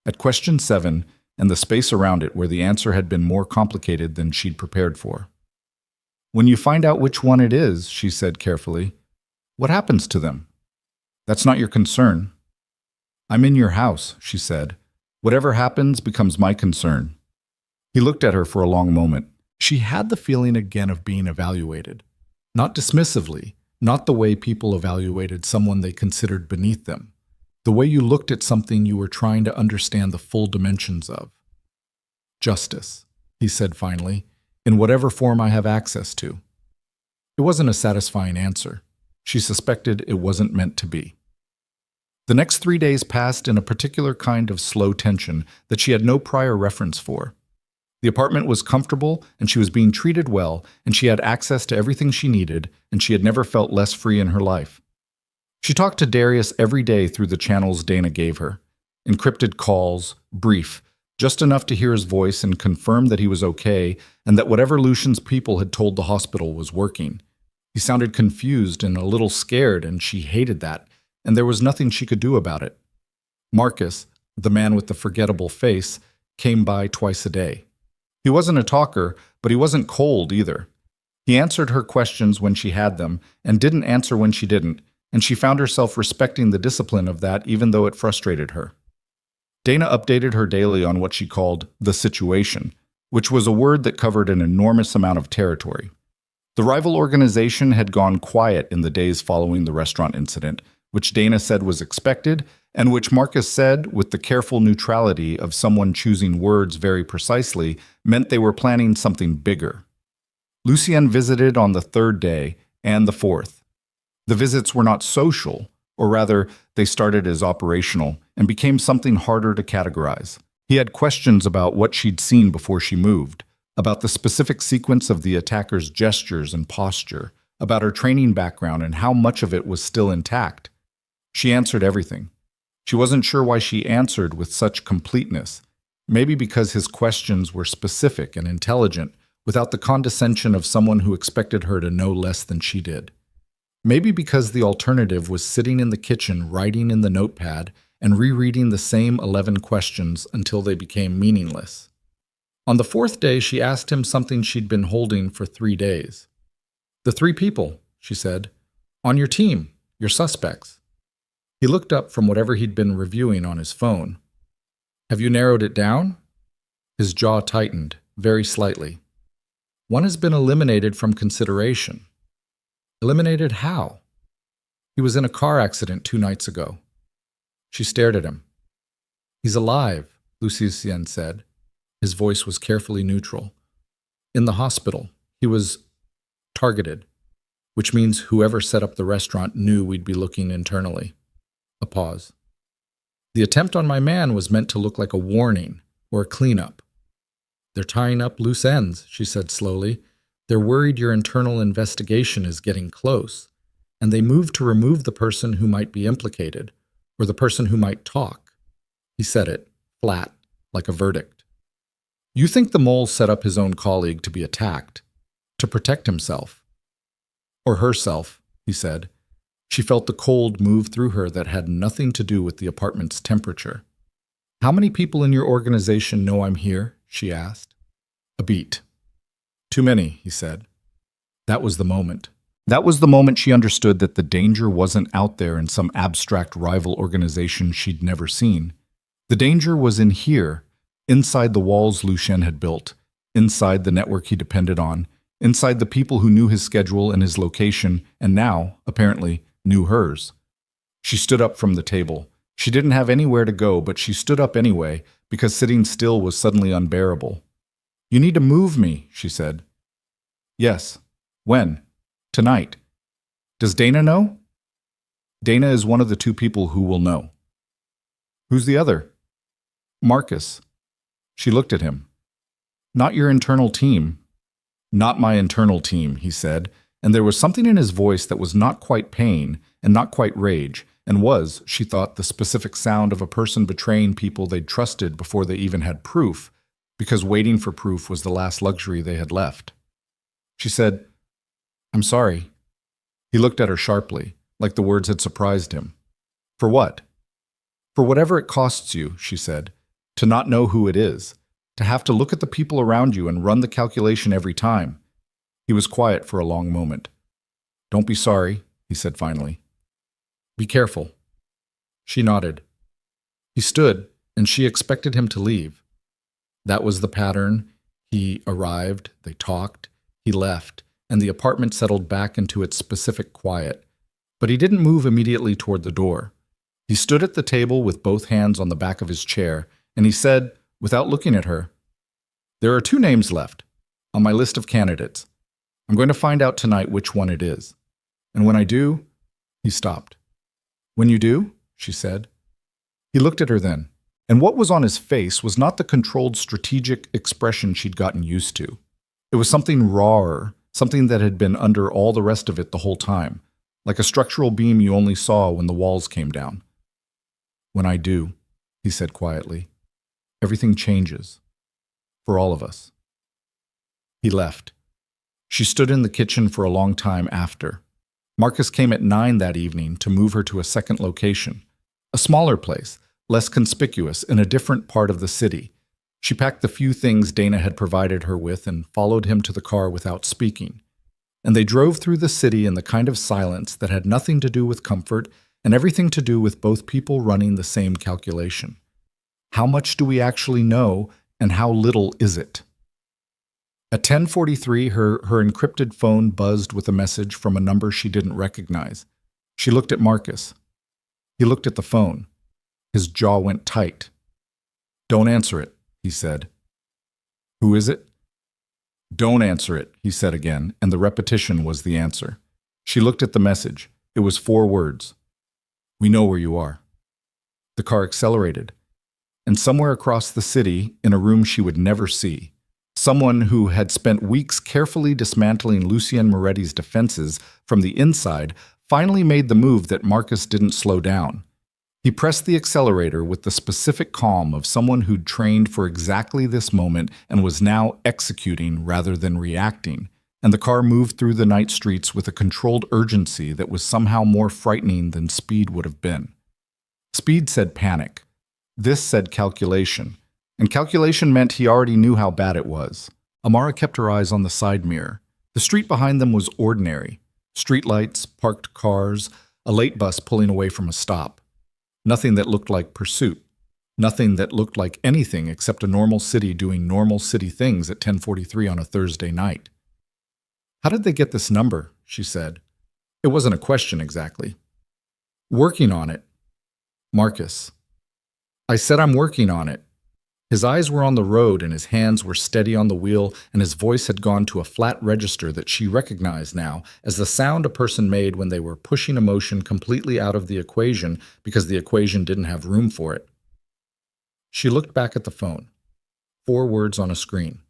at question 7, and the space around it where the answer had been more complicated than she'd prepared for. When you find out which one it is, she said carefully, what happens to them? That's not your concern. I'm in your house, she said. Whatever happens becomes my concern. He looked at her for a long moment. She had the feeling again of being evaluated. Not dismissively, not the way people evaluated someone they considered beneath them. The way you looked at something you were trying to understand the full dimensions of. Justice, he said finally, in whatever form I have access to. It wasn't a satisfying answer. She suspected it wasn't meant to be. The next 3 days passed in a particular kind of slow tension that she had no prior reference for. The apartment was comfortable, and she was being treated well, and she had access to everything she needed, and she had never felt less free in her life. She talked to Darius every day through the channels Dana gave her. Encrypted calls, brief, just enough to hear his voice and confirm that he was okay and that whatever Lucian's people had told the hospital was working. He sounded confused and a little scared, and she hated that, and there was nothing she could do about it. Marcus, the man with the forgettable face, came by twice a day. He wasn't a talker, but he wasn't cold either. He answered her questions when she had them and didn't answer when she didn't, and she found herself respecting the discipline of that even though it frustrated her. Dana updated her daily on what she called the situation, which was a word that covered an enormous amount of territory. The rival organization had gone quiet in the days following the restaurant incident, which Dana said was expected, and which Marcus said, with the careful neutrality of someone choosing words very precisely, meant they were planning something bigger. Lucien visited on the 3rd day and the 4th. The visits were not social, or rather, they started as operational and became something harder to categorize. He had questions about what she'd seen before she moved, about the specific sequence of the attacker's gestures and posture, about her training background and how much of it was still intact. She answered everything. She wasn't sure why she answered with such completeness, maybe because his questions were specific and intelligent, without the condescension of someone who expected her to know less than she did. Maybe because the alternative was sitting in the kitchen writing in the notepad and rereading the same 11 questions until they became meaningless. On the 4th day, she asked him something she'd been holding for 3 days. The 3 people, she said, on your team, your suspects. He looked up from whatever he'd been reviewing on his phone. Have you narrowed it down? His jaw tightened, very slightly. One has been eliminated from consideration. Eliminated how? He was in a car accident 2 nights ago. She stared at him. He's alive, Lucien said. His voice was carefully neutral. In the hospital, he was targeted, which means whoever set up the restaurant knew we'd be looking internally. A pause. The attempt on my man was meant to look like a warning or a cleanup. They're tying up loose ends, she said slowly. They're worried your internal investigation is getting close, and they move to remove the person who might be implicated, or the person who might talk. He said it, flat, like a verdict. You think the mole set up his own colleague to be attacked, to protect himself. Or herself, he said. She felt the cold move through her that had nothing to do with the apartment's temperature. How many people in your organization know I'm here? She asked. A beat. Too many, he said. That was the moment. That was the moment she understood that the danger wasn't out there in some abstract rival organization she'd never seen. The danger was in here, inside the walls Lucien had built, inside the network he depended on, inside the people who knew his schedule and his location, and now, apparently, knew hers. She stood up from the table. She didn't have anywhere to go, but she stood up anyway, because sitting still was suddenly unbearable. "You need to move me," she said. "Yes. When?" "Tonight." "Does Dana know?" "Dana is one of the two people who will know." "Who's the other?" "Marcus." She looked at him. "Not your internal team." "Not my internal team," he said, and there was something in his voice that was not quite pain and not quite rage, and was, she thought, the specific sound of a person betraying people they'd trusted before they even had proof, because waiting for proof was the last luxury they had left. She said, "I'm sorry." He looked at her sharply, like the words had surprised him. "For what?" "For whatever it costs you," she said, "to not know who it is, to have to look at the people around you and run the calculation every time." He was quiet for a long moment. "Don't be sorry," he said finally. "Be careful." She nodded. He stood, and she expected him to leave. That was the pattern. He arrived, they talked, he left, and the apartment settled back into its specific quiet. But he didn't move immediately toward the door. He stood at the table with both hands on the back of his chair, and he said, without looking at her, "There are 2 names left on my list of candidates. I'm going to find out tonight which one it is. And when I do—" He stopped. "When you do?" she said. He looked at her then, and what was on his face was not the controlled, strategic expression she'd gotten used to. It was something rawer, something that had been under all the rest of it the whole time, like a structural beam you only saw when the walls came down. "When I do," he said quietly, "everything changes. For all of us." He left. She stood in the kitchen for a long time after. Marcus came at 9 that evening to move her to a second location, a smaller place, less conspicuous, in a different part of the city. She packed the few things Dana had provided her with and followed him to the car without speaking. And they drove through the city in the kind of silence that had nothing to do with comfort and everything to do with both people running the same calculation. How much do we actually know, and how little is it? At 10:43, her encrypted phone buzzed with a message from a number she didn't recognize. She looked at Marcus. He looked at the phone. His jaw went tight. "Don't answer it," he said. "Who is it?" "Don't answer it," he said again, and the repetition was the answer. She looked at the message. It was 4 words. "We know where you are." The car accelerated, and somewhere across the city, in a room she would never see, someone who had spent weeks carefully dismantling Lucien Moretti's defenses from the inside finally made the move that Marcus didn't slow down. He pressed the accelerator with the specific calm of someone who'd trained for exactly this moment and was now executing rather than reacting, and the car moved through the night streets with a controlled urgency that was somehow more frightening than speed would have been. Speed said panic. This said calculation. And calculation meant he already knew how bad it was. Amara kept her eyes on the side mirror. The street behind them was ordinary. Streetlights, parked cars, a late bus pulling away from a stop. Nothing that looked like pursuit. Nothing that looked like anything except a normal city doing normal city things at 10:43 on a Thursday night. "How did they get this number?" she said. It wasn't a question exactly. "Working on it." "Marcus." "I said I'm working on it." His eyes were on the road and his hands were steady on the wheel, and his voice had gone to a flat register that she recognized now as the sound a person made when they were pushing emotion completely out of the equation because the equation didn't have room for it. She looked back at the phone. 4 words on a screen.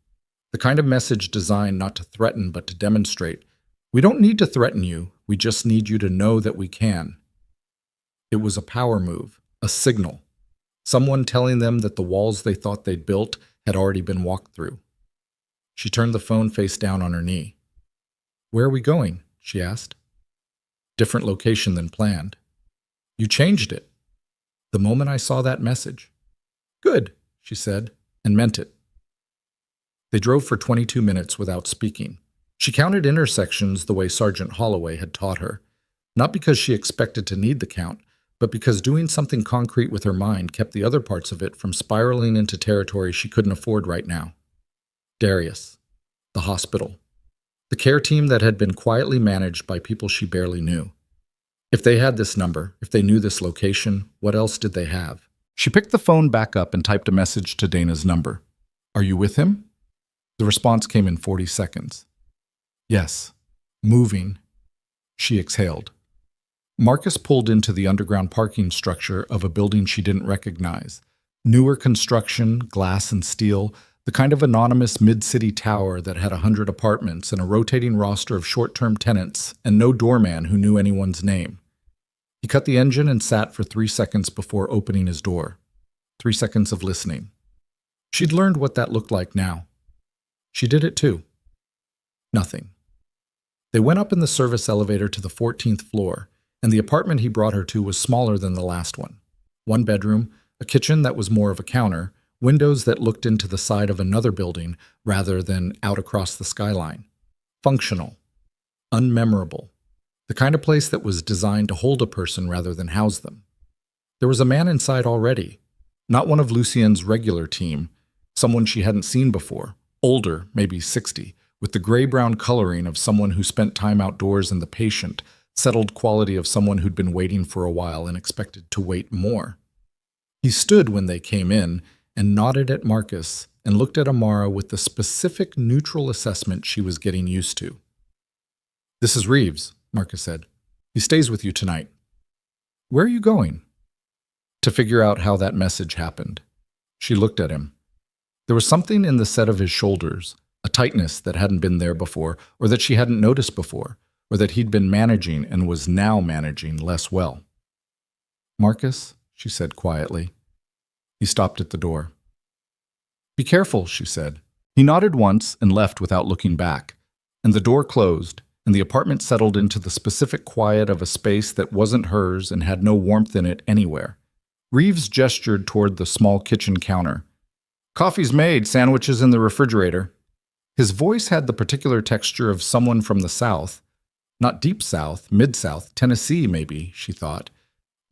The kind of message designed not to threaten but to demonstrate. "We don't need to threaten you, we just need you to know that we can." It was a power move, a signal. Someone telling them that the walls they thought they'd built had already been walked through. She turned the phone face down on her knee. "Where are we going?" she asked. "Different location than planned." "You changed it." "The moment I saw that message." "Good," she said, and meant it. They drove for 22 minutes without speaking. She counted intersections the way Sergeant Holloway had taught her, not because she expected to need the count, but because doing something concrete with her mind kept the other parts of it from spiraling into territory she couldn't afford right now. Darius. The hospital. The care team that had been quietly managed by people she barely knew. If they had this number, if they knew this location, what else did they have? She picked the phone back up and typed a message to Dana's number. Are you with him? The response came in 40 seconds. Yes. Moving. She exhaled. Marcus pulled into the underground parking structure of a building she didn't recognize. Newer construction, glass and steel, the kind of anonymous mid-city tower that had 100 apartments and a rotating roster of short-term tenants and no doorman who knew anyone's name. He cut the engine and sat for 3 seconds before opening his door. 3 seconds of listening. She'd learned what that looked like now. She did it too. Nothing. They went up in the service elevator to the 14th floor, and the apartment he brought her to was smaller than the last one. 1 bedroom, a kitchen that was more of a counter, windows that looked into the side of another building rather than out across the skyline. Functional. Unmemorable. The kind of place that was designed to hold a person rather than house them. There was a man inside already. Not one of Lucien's regular team, someone she hadn't seen before. Older, maybe 60, with the gray-brown coloring of someone who spent time outdoors and the patient, settled quality of someone who'd been waiting for a while and expected to wait more. He stood when they came in and nodded at Marcus and looked at Amara with the specific neutral assessment she was getting used to. This is Reeves, Marcus said. He stays with you tonight. Where are you going? To figure out how that message happened. She looked at him. There was something in the set of his shoulders, a tightness that hadn't been there before, or that she hadn't noticed before, or that he'd been managing and was now managing less well. Marcus, she said quietly. He stopped at the door. Be careful, she said. He nodded once and left without looking back, and the door closed, and the apartment settled into the specific quiet of a space that wasn't hers and had no warmth in it anywhere. Reeves gestured toward the small kitchen counter. Coffee's made, sandwiches in the refrigerator. His voice had the particular texture of someone from the South. Not deep South, mid-South, Tennessee maybe, she thought.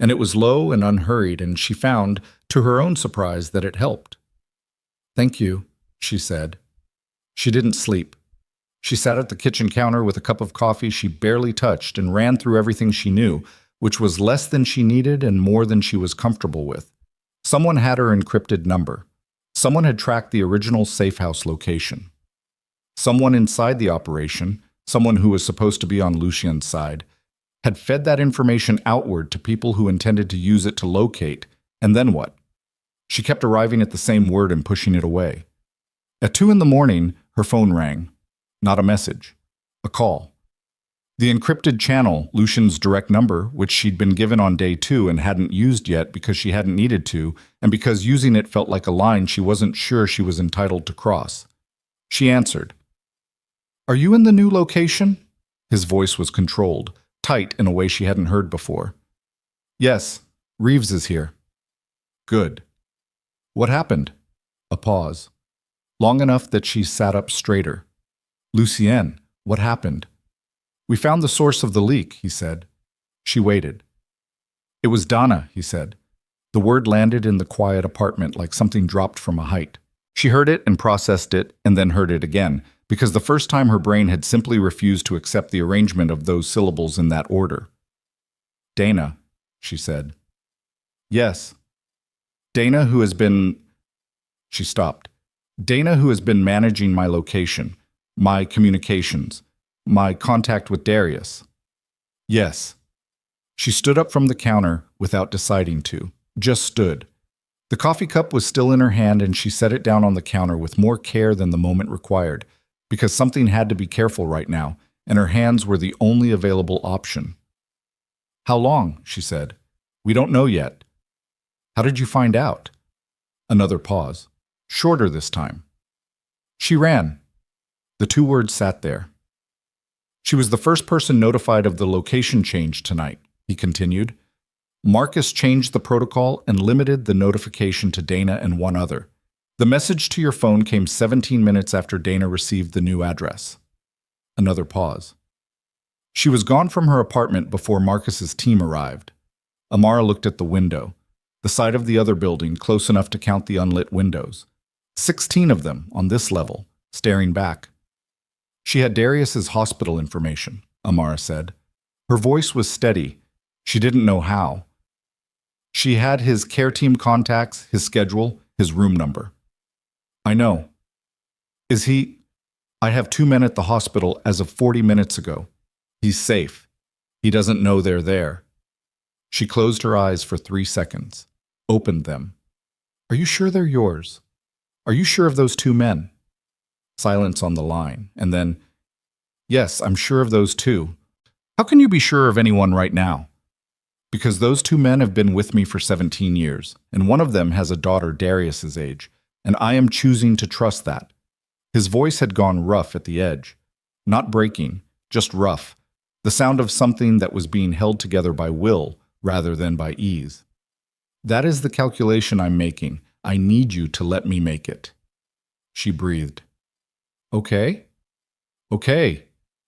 And it was low and unhurried, and she found, to her own surprise, that it helped. Thank you, she said. She didn't sleep. She sat at the kitchen counter with a cup of coffee she barely touched and ran through everything she knew, which was less than she needed and more than she was comfortable with. Someone had her encrypted number. Someone had tracked the original safe house location. Someone inside the operation, someone who was supposed to be on Lucien's side, had fed that information outward to people who intended to use it to locate, and then what? She kept arriving at the same word and pushing it away. At 2 a.m, her phone rang. Not a message. A call. The encrypted channel, Lucien's direct number, which she'd been given on day 2 and hadn't used yet because she hadn't needed to, and because using it felt like a line she wasn't sure she was entitled to cross. She answered. Are you in the new location? His voice was controlled, tight in a way she hadn't heard before. Yes, Reeves is here. Good. What happened? A pause. Long enough that she sat up straighter. Lucien, what happened? We found the source of the leak, he said. She waited. It was Donna, he said. The word landed in the quiet apartment like something dropped from a height. She heard it and processed it and then heard it again, because the first time her brain had simply refused to accept the arrangement of those syllables in that order. Dana, she said. Yes. Dana, who has been... She stopped. Dana, who has been managing my location, my communications, my contact with Darius. Yes. She stood up from the counter without deciding to, just stood. The coffee cup was still in her hand and she set it down on the counter with more care than the moment required, because something had to be careful right now, and her hands were the only available option. How long? She said. We don't know yet. How did you find out? Another pause. Shorter this time. She ran. The 2 words sat there. She was the first person notified of the location change tonight, he continued. Marcus changed the protocol and limited the notification to Dana and 1 other. The message to your phone came 17 minutes after Dana received the new address. Another pause. She was gone from her apartment before Marcus's team arrived. Amara looked at the window, the side of the other building close enough to count the unlit windows. 16 of them on this level, staring back. She had Darius's hospital information, Amara said. Her voice was steady. She didn't know how. She had his care team contacts, his schedule, his room number. I know. Is he? I have 2 men at the hospital as of 40 minutes ago. He's safe. He doesn't know they're there. She closed her eyes for 3 seconds, opened them. Are you sure they're yours? Are you sure of those 2 men? Silence on the line, and then, yes, I'm sure of those 2. How can you be sure of anyone right now? Because those 2 men have been with me for 17 years, and one of them has a daughter Darius's age, and I am choosing to trust that. His voice had gone rough at the edge. Not breaking, just rough. The sound of something that was being held together by will rather than by ease. That is the calculation I'm making. I need you to let me make it. She breathed. Okay? Okay,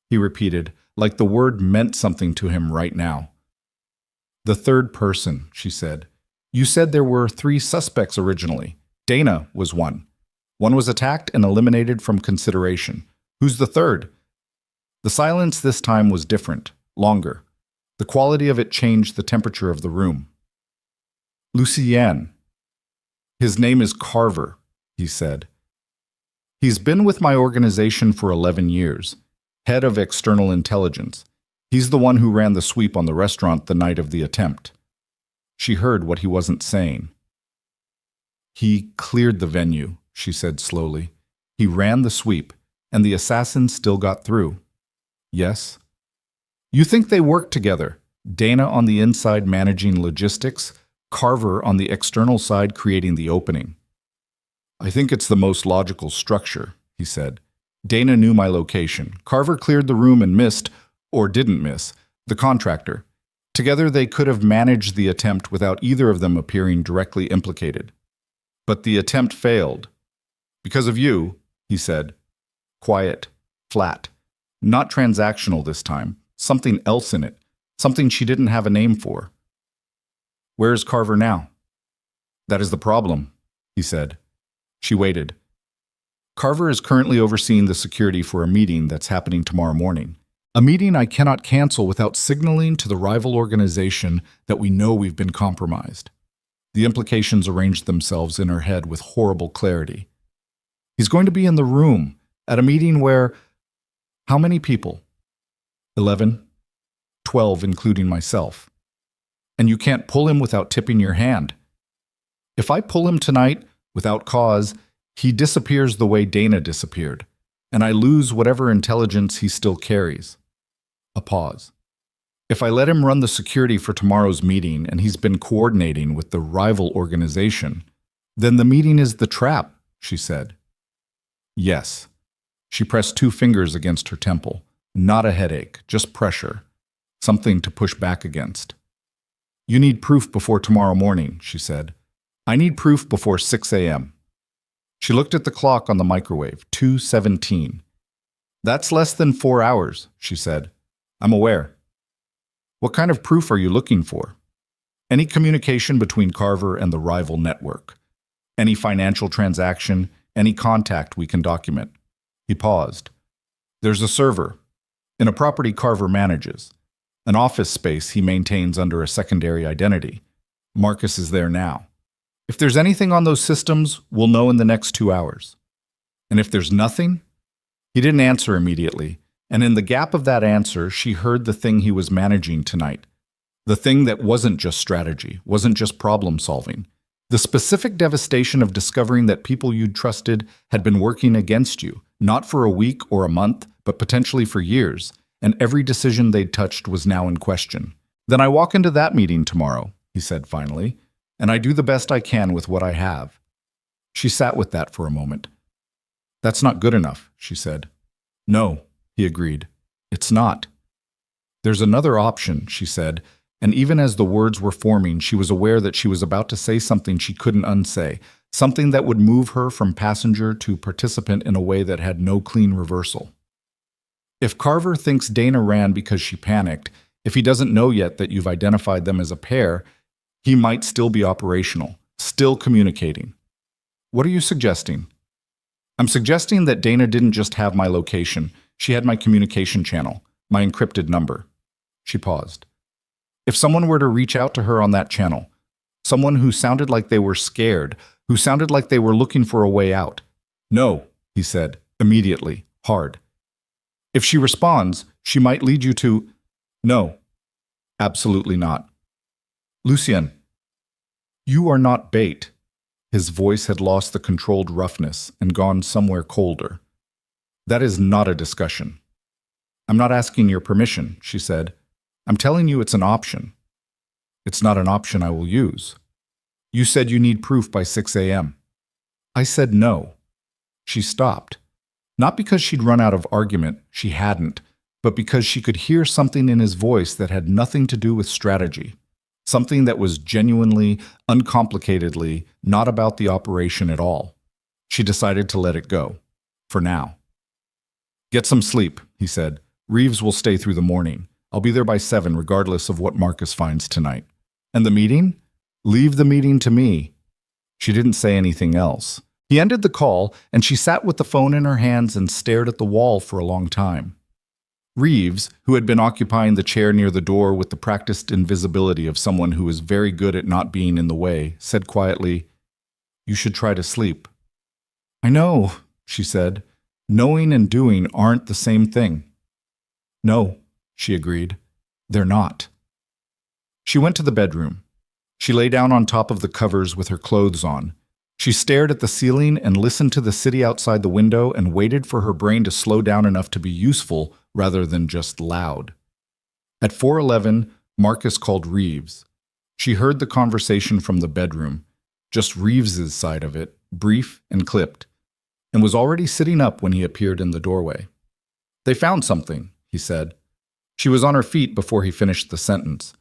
he repeated, like the word meant something to him right now. The third person, she said. You said there were 3 suspects originally. Dana was one. One was attacked and eliminated from consideration. Who's the third? The silence this time was different, longer. The quality of it changed the temperature of the room. Lucien. His name is Carver, he said. He's been with my organization for 11 years, head of external intelligence. He's the one who ran the sweep on the restaurant the night of the attempt. She heard what he wasn't saying. He cleared the venue, she said slowly. He ran the sweep, and the assassins still got through. Yes? You think they worked together? Dana on the inside managing logistics, Carver on the external side creating the opening. I think it's the most logical structure, he said. Dana knew my location. Carver cleared the room and missed, or didn't miss, the contractor. Together they could have managed the attempt without either of them appearing directly implicated. But the attempt failed. Because of you, he said. Quiet, flat. Not transactional this time. Something else in it. Something she didn't have a name for. Where is Carver now? That is the problem, he said. She waited. Carver is currently overseeing the security for a meeting that's happening tomorrow morning. A meeting I cannot cancel without signaling to the rival organization that we know we've been compromised. The implications arranged themselves in her head with horrible clarity. He's going to be in the room at a meeting where... How many people? 11? 12, including myself. And you can't pull him without tipping your hand. If I pull him tonight, without cause, he disappears the way Dana disappeared, and I lose whatever intelligence he still carries. A pause. If I let him run the security for tomorrow's meeting and he's been coordinating with the rival organization, then the meeting is the trap, she said. Yes. She pressed 2 fingers against her temple. Not a headache, just pressure. Something to push back against. You need proof before tomorrow morning, she said. I need proof before 6 a.m. She looked at the clock on the microwave, 2:17. That's less than 4 hours, she said. I'm aware. What kind of proof are you looking for? Any communication between Carver and the rival network. Any financial transaction, any contact we can document. He paused. There's a server, in a property Carver manages, an office space he maintains under a secondary identity. Marcus is there now. If there's anything on those systems, we'll know in the next 2 hours. And if there's nothing? He didn't answer immediately, and in the gap of that answer, she heard the thing he was managing tonight. The thing that wasn't just strategy, wasn't just problem solving. The specific devastation of discovering that people you'd trusted had been working against you, not for a week or a month, but potentially for years, and every decision they'd touched was now in question. Then I walk into that meeting tomorrow, he said finally, and I do the best I can with what I have. She sat with that for a moment. That's not good enough, she said. No, he agreed. It's not. There's another option, she said, and even as the words were forming, she was aware that she was about to say something she couldn't unsay, something that would move her from passenger to participant in a way that had no clean reversal. If Carver thinks Dana ran because she panicked, If he doesn't know yet that you've identified them as a pair, he might still be operational, still communicating. What are you suggesting? I'm suggesting that Dana didn't just have my location. She had my communication channel, my encrypted number. She paused. If someone were to reach out to her on that channel, someone who sounded like they were scared, who sounded like they were looking for a way out. No, he said, immediately, hard. If she responds, she might lead you to, no, absolutely not. Lucien, you are not bait. His voice had lost the controlled roughness and gone somewhere colder. That is not a discussion. I'm not asking your permission, she said. I'm telling you it's an option. It's not an option I will use. You said you need proof by 6 a.m. I said no. She stopped. Not because she'd run out of argument, she hadn't, but because she could hear something in his voice that had nothing to do with strategy. Something that was genuinely, uncomplicatedly, not about the operation at all. She decided to let it go. For now. Get some sleep, he said. Reeves will stay through the morning. I'll be there by 7 regardless of what Marcus finds tonight. And the meeting? Leave the meeting to me. She didn't say anything else. He ended the call, and she sat with the phone in her hands and stared at the wall for a long time. Reeves, who had been occupying the chair near the door with the practiced invisibility of someone who is very good at not being in the way, said quietly, "You should try to sleep." "I know," she said. "Knowing and doing aren't the same thing." "No," she agreed. "They're not." She went to the bedroom. She lay down on top of the covers with her clothes on. She stared at the ceiling and listened to the city outside the window and waited for her brain to slow down enough to be useful rather than just loud. At 4:11, Marcus called Reeves. She heard the conversation from the bedroom, just Reeves's side of it, brief and clipped, and was already sitting up when he appeared in the doorway. "They found something," he said. She was on her feet before he finished the sentence.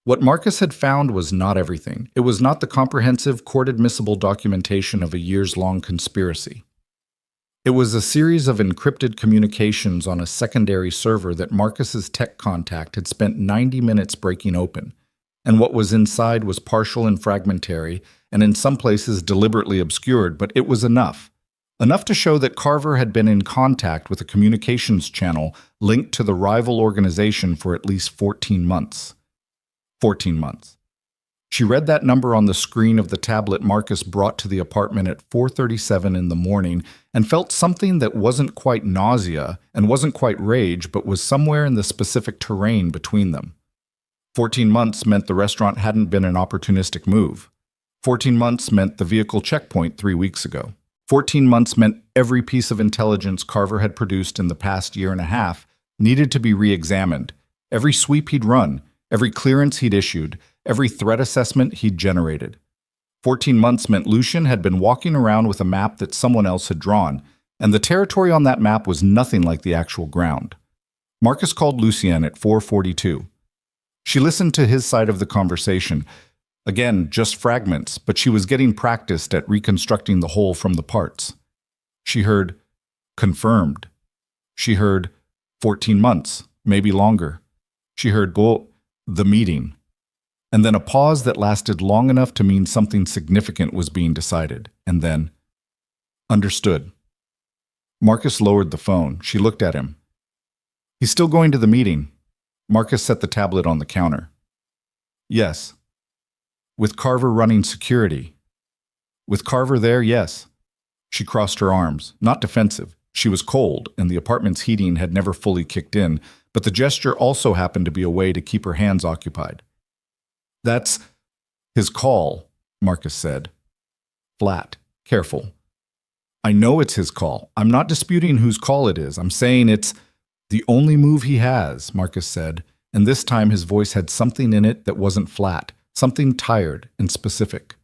What Marcus had found was not everything. It was not the comprehensive, court-admissible documentation of a years-long conspiracy. It was a series of encrypted communications on a secondary server that Marcus's tech contact had spent 90 minutes breaking open, and what was inside was partial and fragmentary, and in some places deliberately obscured, but it was enough. Enough to show that Carver had been in contact with a communications channel linked to the rival organization for at least 14 months. 14 months. She read that number on the screen of the tablet Marcus brought to the apartment at 4:37 in the morning and felt something that wasn't quite nausea and wasn't quite rage, but was somewhere in the specific terrain between them. 14 months meant the restaurant hadn't been an opportunistic move. 14 months meant the vehicle checkpoint 3 weeks ago. 14 months meant every piece of intelligence Carver had produced in the past year and a half needed to be re-examined. Every sweep he'd run, every clearance he'd issued, every threat assessment he'd generated. 14 months meant Lucien had been walking around with a map that someone else had drawn, and the territory on that map was nothing like the actual ground. Marcus called Lucien at 4:42. She listened to his side of the conversation. Again, just fragments, but she was getting practiced at reconstructing the whole from the parts. She heard, confirmed. She heard, 14 months, maybe longer. She heard, the meeting. And then a pause that lasted long enough to mean something significant was being decided. And then, understood. Marcus lowered the phone. She looked at him. He's still going to the meeting. Marcus set the tablet on the counter. Yes. With Carver running security. With Carver there, yes. She crossed her arms, not defensive. She was cold, and the apartment's heating had never fully kicked in, but the gesture also happened to be a way to keep her hands occupied. That's his call, Marcus said. Flat, careful. I know it's his call. I'm not disputing whose call it is. I'm saying it's the only move he has, Marcus said, and this time his voice had something in it that wasn't flat, something tired and specific.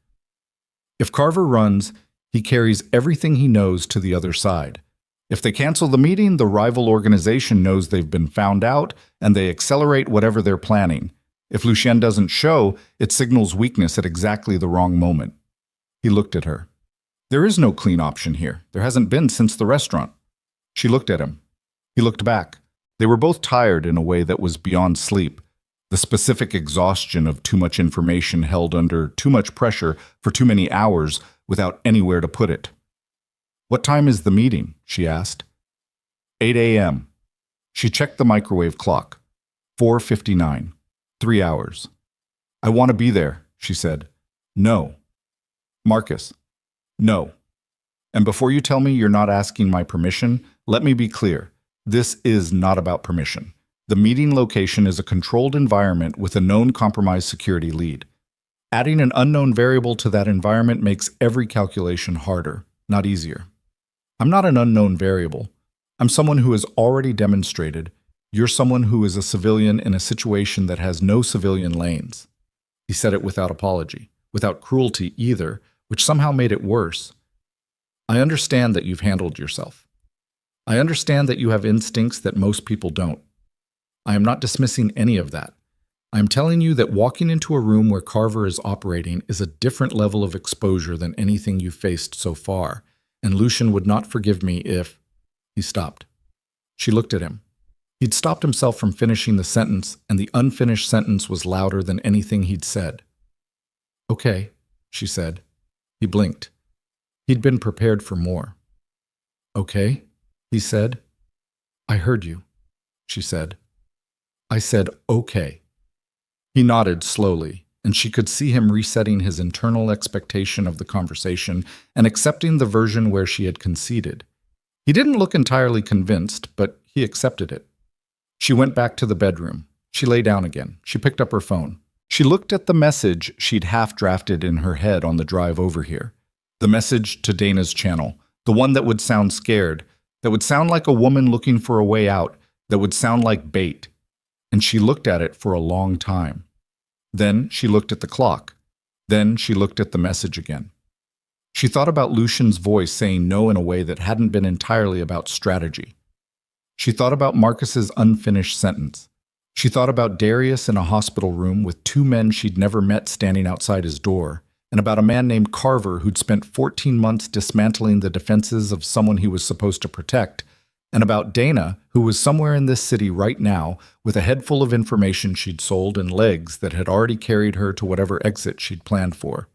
If Carver runs, he carries everything he knows to the other side. If they cancel the meeting, the rival organization knows they've been found out, and they accelerate whatever they're planning. If Lucien doesn't show, it signals weakness at exactly the wrong moment. He looked at her. There is no clean option here. There hasn't been since the restaurant. She looked at him. He looked back. They were both tired in a way that was beyond sleep. The specific exhaustion of too much information held under too much pressure for too many hours without anywhere to put it. "What time is the meeting?" she asked. 8 a.m. She checked the microwave clock. 4:59. 3 hours. "I want to be there," she said. "No." "Marcus." "No. And before you tell me you're not asking my permission, let me be clear. This is not about permission. The meeting location is a controlled environment with a known compromised security lead. Adding an unknown variable to that environment makes every calculation harder, not easier. I'm not an unknown variable. I'm someone who has already demonstrated you're someone who is a civilian in a situation that has no civilian lanes." He said it without apology, without cruelty either, which somehow made it worse. "I understand that you've handled yourself. I understand that you have instincts that most people don't. I am not dismissing any of that. I am telling you that walking into a room where Carver is operating is a different level of exposure than anything you've faced so far, and Lucian would not forgive me if—" He stopped. She looked at him. He'd stopped himself from finishing the sentence, and the unfinished sentence was louder than anything he'd said. "Okay," she said. He blinked. He'd been prepared for more. "Okay," he said. "I heard you," she said. "I said okay." He nodded slowly, and she could see him resetting his internal expectation of the conversation and accepting the version where she had conceded. He didn't look entirely convinced, but he accepted it. She went back to the bedroom. She lay down again. She picked up her phone. She looked at the message she'd half-drafted in her head on the drive over here. The message to Dana's channel, the one that would sound scared, that would sound like a woman looking for a way out, that would sound like bait. And she looked at it for a long time. Then she looked at the clock. Then she looked at the message again. She thought about Lucian's voice saying no in a way that hadn't been entirely about strategy. She thought about Marcus's unfinished sentence. She thought about Darius in a hospital room with two men she'd never met standing outside his door, and about a man named Carver who'd spent 14 months dismantling the defenses of someone he was supposed to protect, and about Dana, who was somewhere in this city right now with a head full of information she'd sold and legs that had already carried her to whatever exit she'd planned for.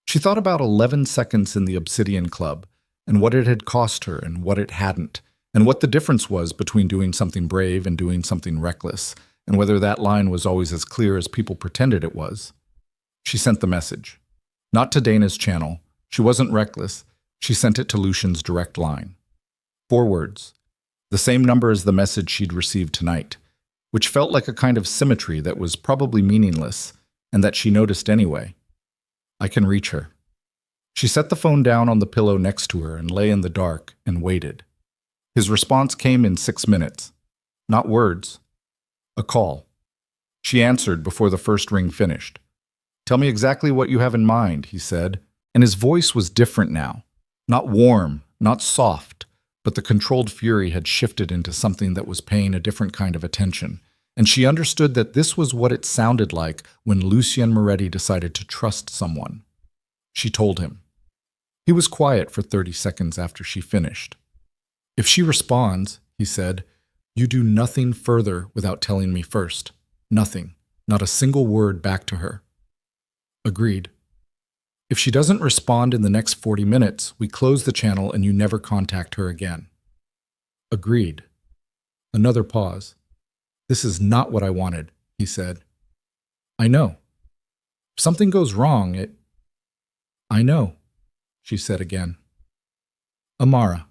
She thought about 11 seconds in the Obsidian Club, and what it had cost her and what it hadn't, and what the difference was between doing something brave and doing something reckless, and whether that line was always as clear as people pretended it was. She sent the message. Not to Dana's channel. She wasn't reckless. She sent it to Lucian's direct line. 4 words. The same number as the message she'd received tonight, which felt like a kind of symmetry that was probably meaningless, and that she noticed anyway. I can reach her. She set the phone down on the pillow next to her and lay in the dark and waited. His response came in 6 minutes. Not words. A call. She answered before the first ring finished. "Tell me exactly what you have in mind," he said, and his voice was different now. Not warm, not soft, but the controlled fury had shifted into something that was paying a different kind of attention, and she understood that this was what it sounded like when Lucien Moretti decided to trust someone. She told him. He was quiet for 30 seconds after she finished. "If she responds," he said, "you do nothing further without telling me first. Nothing. Not a single word back to her." Agreed. "If she doesn't respond in the next 40 minutes, we close the channel and you never contact her again." Agreed. Another pause. "This is not what I wanted," he said. "I know. If something goes wrong, I know," she said again. Amara.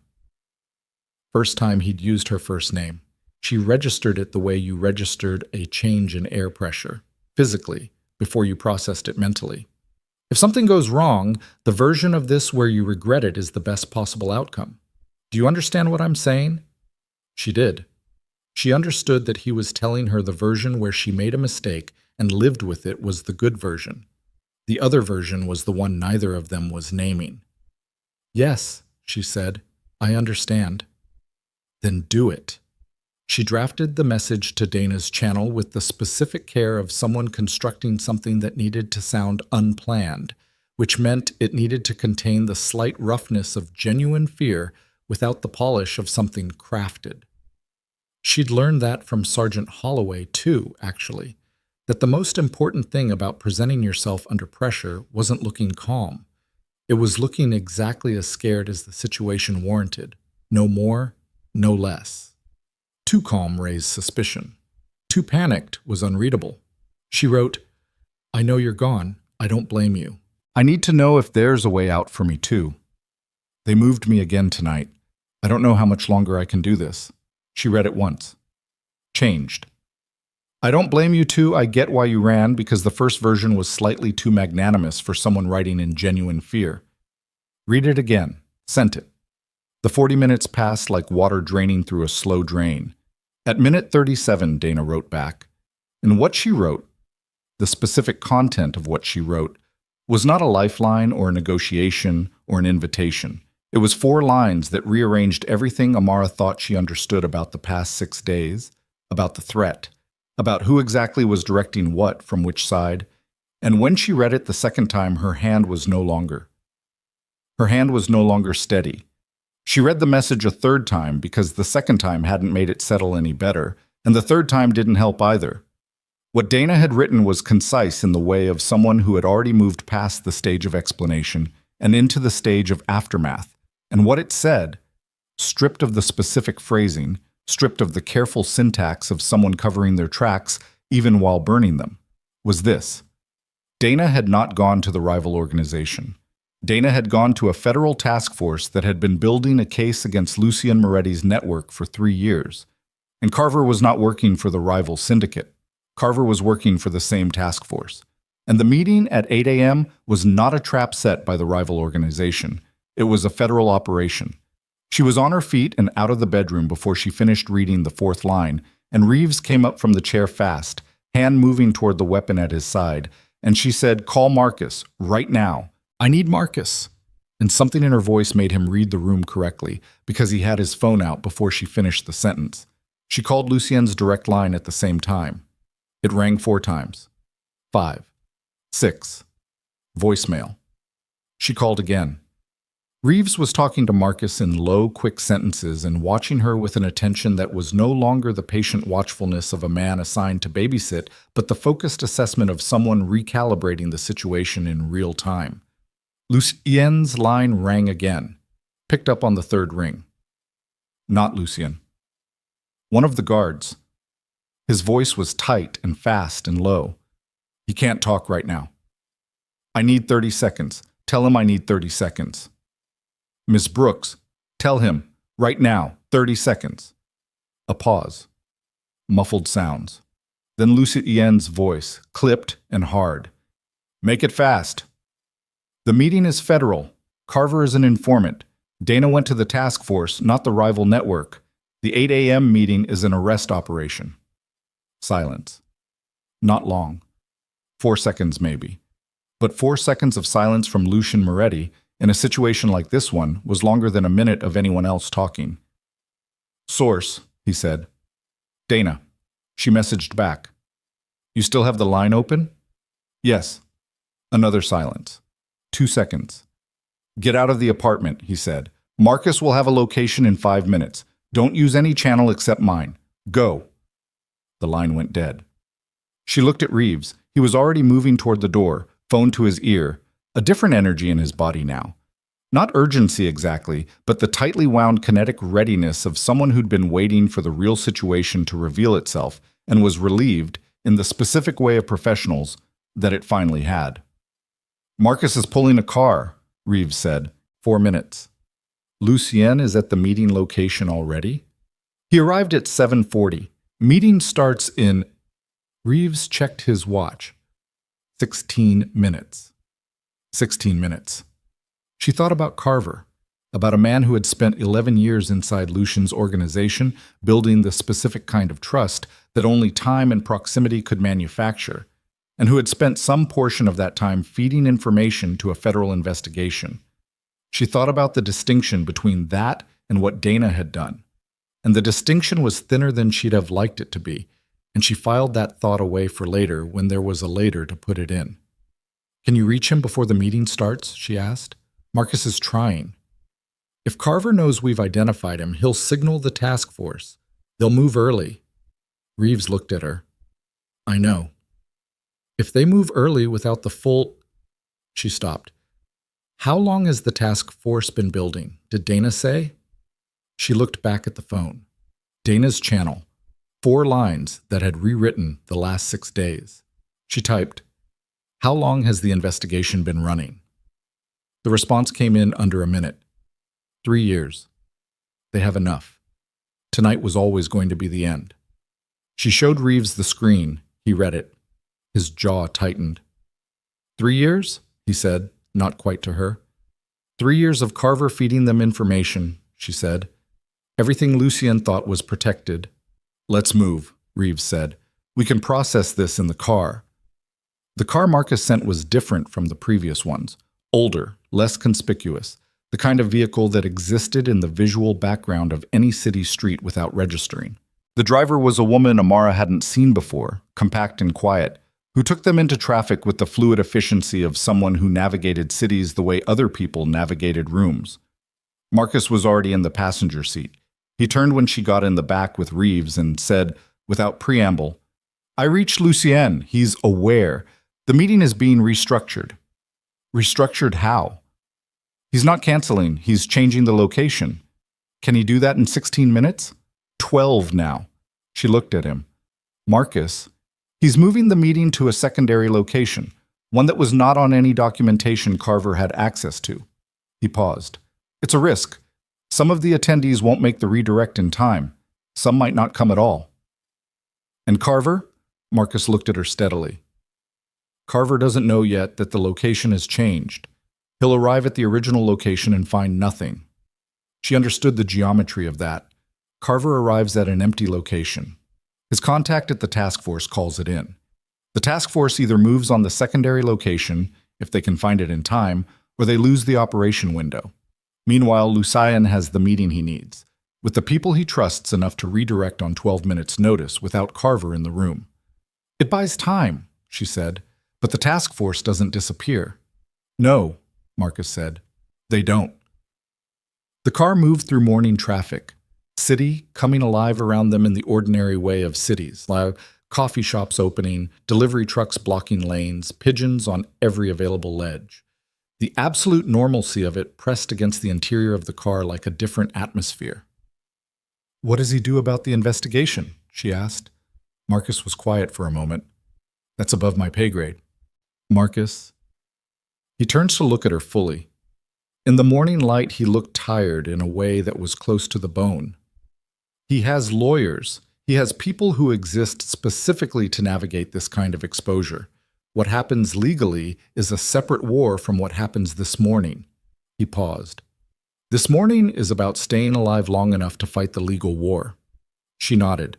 First time he'd used her first name. She registered it the way you registered a change in air pressure, physically, before you processed it mentally. If something goes wrong, the version of this where you regret it is the best possible outcome. Do you understand what I'm saying? She did. She understood that he was telling her the version where she made a mistake and lived with it was the good version. The other version was the one neither of them was naming. "Yes," she said, "I understand." "Then do it." She drafted the message to Dana's channel with the specific care of someone constructing something that needed to sound unplanned, which meant it needed to contain the slight roughness of genuine fear without the polish of something crafted. She'd learned that from Sergeant Holloway, too, actually, that the most important thing about presenting yourself under pressure wasn't looking calm. It was looking exactly as scared as the situation warranted. No more, no less. Too calm raised suspicion. Too panicked was unreadable. She wrote, "I know you're gone. I don't blame you. I need to know if there's a way out for me too. They moved me again tonight. I don't know how much longer I can do this." She read it once. Changed. "I don't blame you too. I get why you ran, because the first version was slightly too magnanimous for someone writing in genuine fear." Read it again. Sent it. The 40 minutes passed like water draining through a slow drain. At minute 37, Dana wrote back. And what she wrote, the specific content of what she wrote, was not a lifeline or a negotiation or an invitation. It was 4 lines that rearranged everything Amara thought she understood about the past 6 days, about the threat, about who exactly was directing what from which side, and when she read it the second time, her hand was no longer. Her hand was no longer steady. She read the message a third time because the second time hadn't made it settle any better, and the third time didn't help either. What Dana had written was concise in the way of someone who had already moved past the stage of explanation and into the stage of aftermath, and what it said, stripped of the specific phrasing, stripped of the careful syntax of someone covering their tracks even while burning them, was this. Dana had not gone to the rival organization. Dana had gone to a federal task force that had been building a case against Lucien Moretti's network for 3 years. And Carver was not working for the rival syndicate. Carver was working for the same task force. And the meeting at 8 a.m. was not a trap set by the rival organization. It was a federal operation. She was on her feet and out of the bedroom before she finished reading the 4th line, and Reeves came up from the chair fast, hand moving toward the weapon at his side, and she said, "Call Marcus, right now. I need Marcus." And something in her voice made him read the room correctly, because he had his phone out before she finished the sentence. She called Lucien's direct line at the same time. It rang 4 times. 5. 6. Voicemail. She called again. Reeves was talking to Marcus in low, quick sentences and watching her with an attention that was no longer the patient watchfulness of a man assigned to babysit, but the focused assessment of someone recalibrating the situation in real time. Lucien's line rang again, picked up on the 3rd ring. Not Lucien. One of the guards. His voice was tight and fast and low. "He can't talk right now. I need 30 seconds. Tell him I need 30 seconds. Miss Brooks, tell him, right now, 30 seconds. A pause. Muffled sounds. Then Lucien's voice, clipped and hard. "Make it fast. The meeting is federal. Carver is an informant. Dana went to the task force, not the rival network. The 8 a.m. meeting is an arrest operation." Silence. Not long. 4 seconds maybe. But 4 seconds of silence from Lucien Moretti in a situation like this one was longer than a minute of anyone else talking. "Source," he said. "Dana." She messaged back. "You still have the line open?" "Yes." Another silence. 2 seconds. "Get out of the apartment," he said. "Marcus will have a location in 5 minutes. Don't use any channel except mine. Go." The line went dead. She looked at Reeves. He was already moving toward the door, phone to his ear, a different energy in his body now. Not urgency exactly, but the tightly wound kinetic readiness of someone who'd been waiting for the real situation to reveal itself and was relieved, in the specific way of professionals, that it finally had. "Marcus is pulling a car," Reeves said. 4 minutes. "Lucien is at the meeting location already?" "He arrived at 7:40. Meeting starts in..." Reeves checked his watch. 16 minutes. 16 minutes. She thought about Carver, about a man who had spent 11 years inside Lucien's organization, building the specific kind of trust that only time and proximity could manufacture, and who had spent some portion of that time feeding information to a federal investigation. She thought about the distinction between that and what Dana had done, and the distinction was thinner than she'd have liked it to be, and she filed that thought away for later when there was a later to put it in. "Can you reach him before the meeting starts?" she asked. "Marcus is trying. If Carver knows we've identified him, he'll signal the task force. They'll move early." Reeves looked at her. "I know." If they move early without the full... She stopped. How long has the task force been building? Did Dana say? She looked back at the phone. Dana's channel. 4 lines that had rewritten the last 6 days. She typed, "How long has the investigation been running?" The response came in under a minute. 3 years. They have enough. Tonight was always going to be the end. She showed Reeves the screen. He read it. His jaw tightened. 3 years? He said, not quite to her. 3 years of Carver feeding them information, she said. Everything Lucien thought was protected. Let's move, Reeves said. We can process this in the car. The car Marcus sent was different from the previous ones. Older, less conspicuous. The kind of vehicle that existed in the visual background of any city street without registering. The driver was a woman Amara hadn't seen before, compact and quiet, who took them into traffic with the fluid efficiency of someone who navigated cities the way other people navigated rooms. Marcus was already in the passenger seat. He turned when she got in the back with Reeves and said, without preamble, "I reached Lucien. He's aware. The meeting is being restructured." Restructured how? He's not canceling. He's changing the location. Can he do that in 16 minutes? 12 now. She looked at him. Marcus, he's moving the meeting to a secondary location, one that was not on any documentation Carver had access to. He paused. It's a risk. Some of the attendees won't make the redirect in time. Some might not come at all. And Carver? Marcus looked at her steadily. Carver doesn't know yet that the location has changed. He'll arrive at the original location and find nothing. She understood the geometry of that. Carver arrives at an empty location. His contact at the task force calls it in. The task force either moves on the secondary location, if they can find it in time, or they lose the operation window. Meanwhile, Lucien has the meeting he needs, with the people he trusts enough to redirect on 12 minutes' notice without Carver in the room. It buys time, she said, but the task force doesn't disappear. No, Marcus said. They don't. The car moved through morning traffic. City coming alive around them in the ordinary way of cities, like coffee shops opening, delivery trucks blocking lanes, pigeons on every available ledge. The absolute normalcy of it pressed against the interior of the car like a different atmosphere. What does he do about the investigation? She asked. Marcus was quiet for a moment. That's above my pay grade. Marcus. He turns to look at her fully. In the morning light, he looked tired in a way that was close to the bone. He has lawyers. He has people who exist specifically to navigate this kind of exposure. What happens legally is a separate war from what happens this morning. He paused. This morning is about staying alive long enough to fight the legal war. She nodded.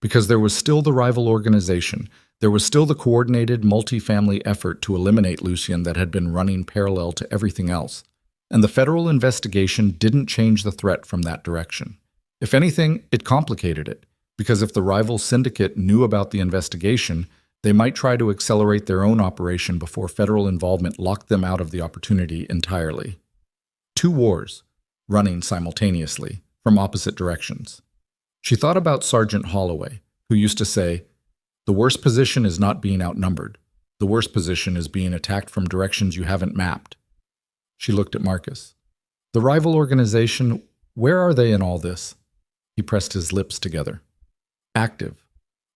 Because there was still the rival organization, there was still the coordinated multi-family effort to eliminate Lucien that had been running parallel to everything else. And the federal investigation didn't change the threat from that direction. If anything, it complicated it, because if the rival syndicate knew about the investigation, they might try to accelerate their own operation before federal involvement locked them out of the opportunity entirely. 2 wars, running simultaneously, from opposite directions. She thought about Sergeant Holloway, who used to say, "The worst position is not being outnumbered. The worst position is being attacked from directions you haven't mapped." She looked at Marcus. The rival organization, where are they in all this? He pressed his lips together. Active.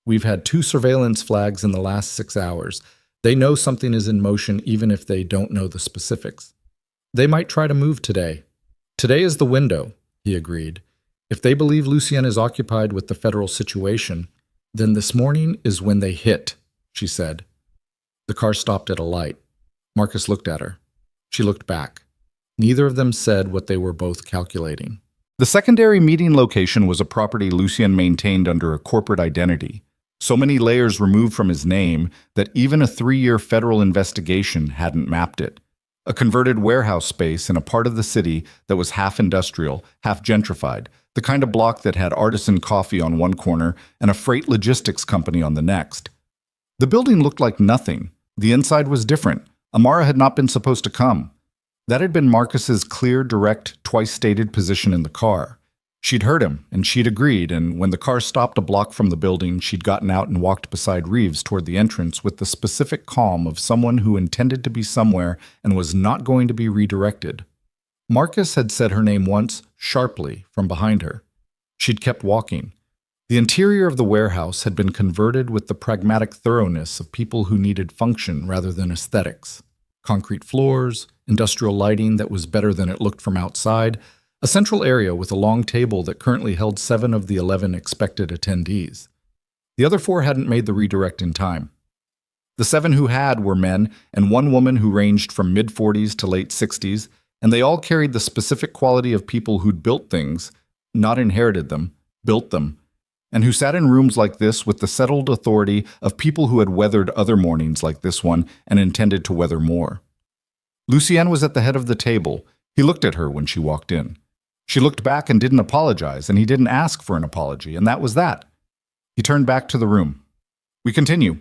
We've had 2 surveillance flags in the last 6 hours. They know something is in motion even if they don't know the specifics. They might try to move today. Today is the window, he agreed. If they believe Lucien is occupied with the federal situation, then this morning is when they hit, she said. The car stopped at a light. Marcus looked at her. She looked back. Neither of them said what they were both calculating. The secondary meeting location was a property Lucien maintained under a corporate identity, so many layers removed from his name that even a 3-year federal investigation hadn't mapped it. A converted warehouse space in a part of the city that was half industrial, half gentrified, the kind of block that had artisan coffee on one corner and a freight logistics company on the next. The building looked like nothing. The inside was different. Amara had not been supposed to come. That had been Marcus's clear, direct, twice-stated position in the car. She'd heard him, and she'd agreed, and when the car stopped a block from the building, she'd gotten out and walked beside Reeves toward the entrance with the specific calm of someone who intended to be somewhere and was not going to be redirected. Marcus had said her name once, sharply, from behind her. She'd kept walking. The interior of the warehouse had been converted with the pragmatic thoroughness of people who needed function rather than aesthetics. Concrete floors, industrial lighting that was better than it looked from outside, a central area with a long table that currently held 7 of the 11 expected attendees. The other 4 hadn't made the redirect in time. The 7 who had were men and one woman who ranged from mid-40s to late 60s, and they all carried the specific quality of people who'd built things, not inherited them, built them, and who sat in rooms like this with the settled authority of people who had weathered other mornings like this one and intended to weather more. Lucien was at the head of the table. He looked at her when she walked in. She looked back and didn't apologize, and he didn't ask for an apology, and that was that. He turned back to the room. We continue.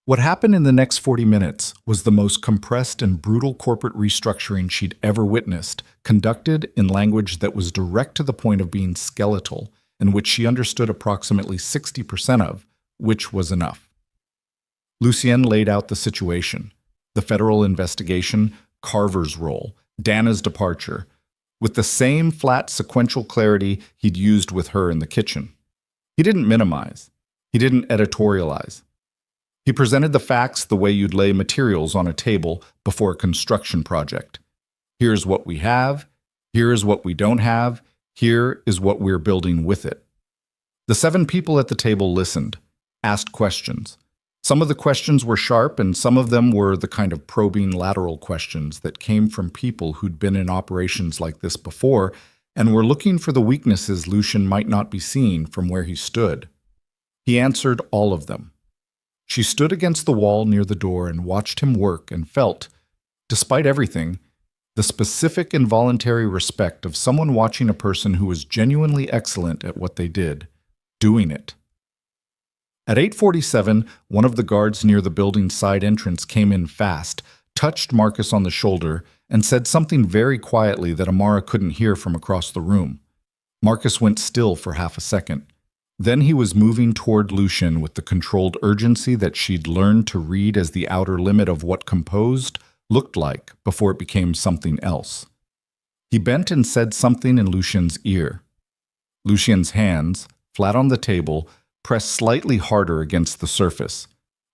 What happened in the next 40 minutes was the most compressed and brutal corporate restructuring she'd ever witnessed, conducted in language that was direct to the point of being skeletal, and which she understood approximately 60% of, which was enough. Lucien laid out the situation, the federal investigation, Carver's role, Dana's departure, with the same flat sequential clarity he'd used with her in the kitchen. He didn't minimize. He didn't editorialize. He presented the facts the way you'd lay materials on a table before a construction project. Here's what we have. Here is what we don't have. Here is what we're building with it. The 7 people at the table listened, asked questions. Some of the questions were sharp, and some of them were the kind of probing lateral questions that came from people who'd been in operations like this before and were looking for the weaknesses Lucien might not be seeing from where he stood. He answered all of them. She stood against the wall near the door and watched him work and felt, despite everything, the specific involuntary respect of someone watching a person who was genuinely excellent at what they did, doing it. At 8:47, one of the guards near the building's side entrance came in fast, touched Marcus on the shoulder, and said something very quietly that Amara couldn't hear from across the room. Marcus went still for half a second. Then he was moving toward Lucien with the controlled urgency that she'd learned to read as the outer limit of what composed looked like before it became something else. He bent and said something in Lucien's ear. Lucien's hands, flat on the table, pressed slightly harder against the surface.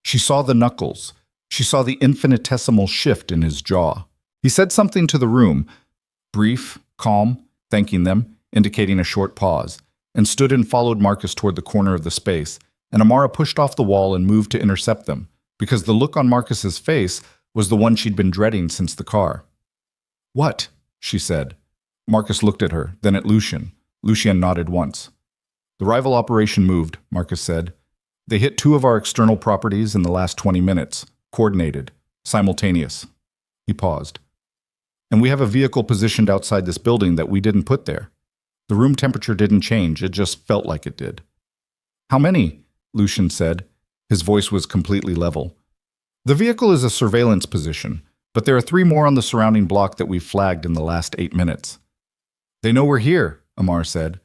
She saw the knuckles. She saw the infinitesimal shift in his jaw. He said something to the room, brief, calm, thanking them, indicating a short pause, and stood and followed Marcus toward the corner of the space, and Amara pushed off the wall and moved to intercept them, because the look on Marcus's face was the one she'd been dreading since the car. "What?" she said. Marcus looked at her, then at Lucien. Lucien nodded once. "The rival operation moved," Marcus said. "They hit 2 of our external properties in the last 20 minutes, coordinated, simultaneous." He paused. "And we have a vehicle positioned outside this building that we didn't put there. The room temperature didn't change, it just felt like it did." "How many?" Lucien said. His voice was completely level. "The vehicle is a surveillance position, but there are 3 more on the surrounding block that we've flagged in the last 8 minutes." "They know we're here," Amar said.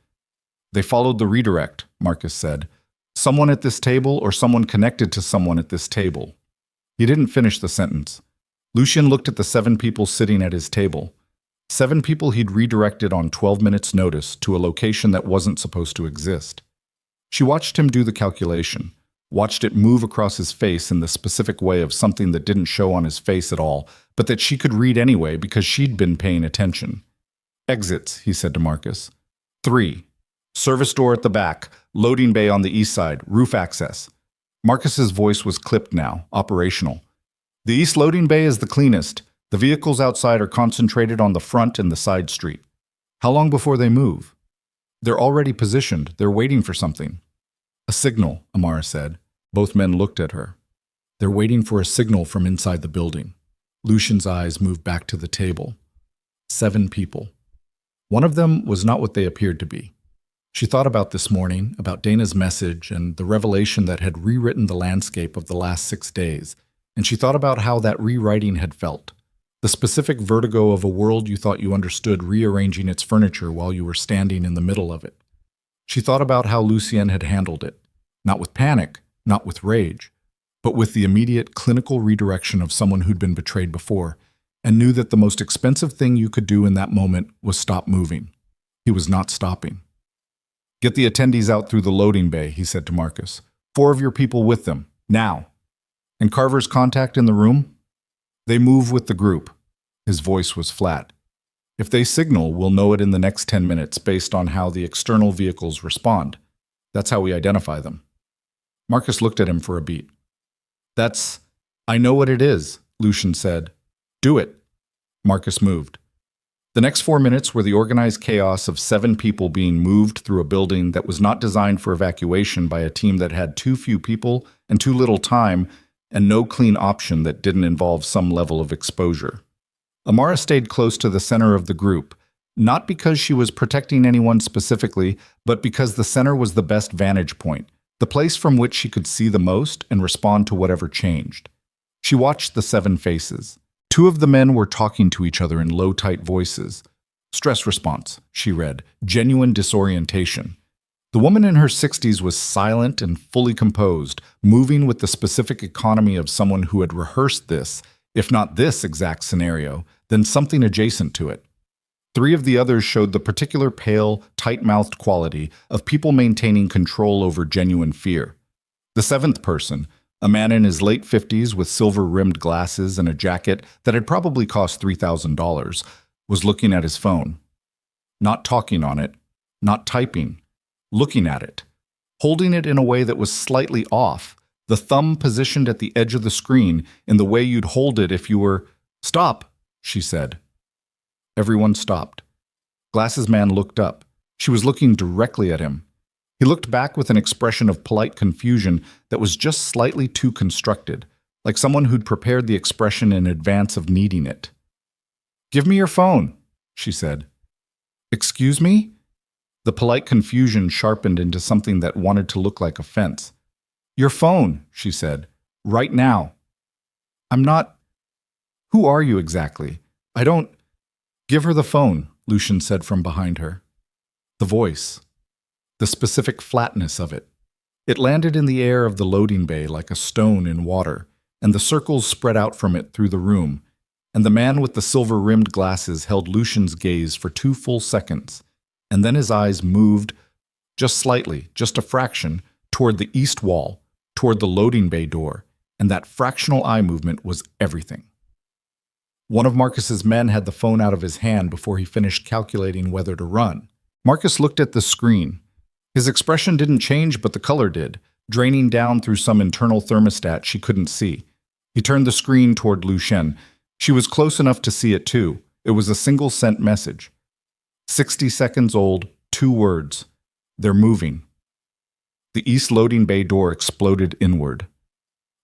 "They followed the redirect," Marcus said. "Someone at this table or someone connected to someone at this table." He didn't finish the sentence. Lucien looked at the 7 people sitting at his table. 7 people he'd redirected on 12 minutes' notice to a location that wasn't supposed to exist. She watched him do the calculation, watched it move across his face in the specific way of something that didn't show on his face at all, but that she could read anyway because she'd been paying attention. "Exits," he said to Marcus. 3. Service door at the back, loading bay on the east side, roof access. Marcus's voice was clipped now, operational. "The east loading bay is the cleanest. The vehicles outside are concentrated on the front and the side street. How long before they move?" "They're already positioned. They're waiting for something." "A signal," Amara said. Both men looked at her. "They're waiting for a signal from inside the building." Lucien's eyes moved back to the table. 7 people. One of them was not what they appeared to be. She thought about this morning, about Dana's message and the revelation that had rewritten the landscape of the last 6 days, and she thought about how that rewriting had felt. The specific vertigo of a world you thought you understood rearranging its furniture while you were standing in the middle of it. She thought about how Lucien had handled it, not with panic, not with rage, but with the immediate clinical redirection of someone who'd been betrayed before, and knew that the most expensive thing you could do in that moment was stop moving. He was not stopping. "Get the attendees out through the loading bay," he said to Marcus. "4 of your people with them, now." "And Carver's contact in the room?" "They move with the group." His voice was flat. "If they signal, we'll know it in the next 10 minutes based on how the external vehicles respond. That's how we identify them." Marcus looked at him for a beat. "I know what it is," Lucien said. "Do it." Marcus moved. The next 4 minutes were the organized chaos of 7 people being moved through a building that was not designed for evacuation by a team that had too few people and too little time and no clean option that didn't involve some level of exposure. Amara stayed close to the center of the group, not because she was protecting anyone specifically, but because the center was the best vantage point, the place from which she could see the most and respond to whatever changed. She watched the 7 faces. 2 of the men were talking to each other in low, tight voices. "Stress response," she read, "genuine disorientation." The woman in her 60s was silent and fully composed, moving with the specific economy of someone who had rehearsed this, if not this exact scenario, then something adjacent to it. 3 of the others showed the particular pale, tight-mouthed quality of people maintaining control over genuine fear. The 7th person, a man in his late 50s with silver-rimmed glasses and a jacket that had probably cost $3,000, was looking at his phone. Not talking on it, not typing, looking at it, holding it in a way that was slightly off, the thumb positioned at the edge of the screen in the way you'd hold it if you were— "Stop," she said. Everyone stopped. Glasses Man looked up. She was looking directly at him. He looked back with an expression of polite confusion that was just slightly too constructed, like someone who'd prepared the expression in advance of needing it. "Give me your phone," she said. "Excuse me?" The polite confusion sharpened into something that wanted to look like offense. "Your phone," she said. "Right now." "I'm not— Who are you exactly? I don't— "Give her the phone," Lucien said from behind her. The voice. The specific flatness of it. It landed in the air of the loading bay like a stone in water, and the circles spread out from it through the room, and the man with the silver-rimmed glasses held Lucien's gaze for 2 full seconds, and then his eyes moved, just slightly, just a fraction, toward the east wall, toward the loading bay door, and that fractional eye movement was everything. One of Marcus's men had the phone out of his hand before he finished calculating whether to run. Marcus looked at the screen. His expression didn't change, but the color did, draining down through some internal thermostat she couldn't see. He turned the screen toward Lucien. She was close enough to see it too. It was a single-sent message. 60 seconds old, 2 words. "They're moving." The east loading bay door exploded inward.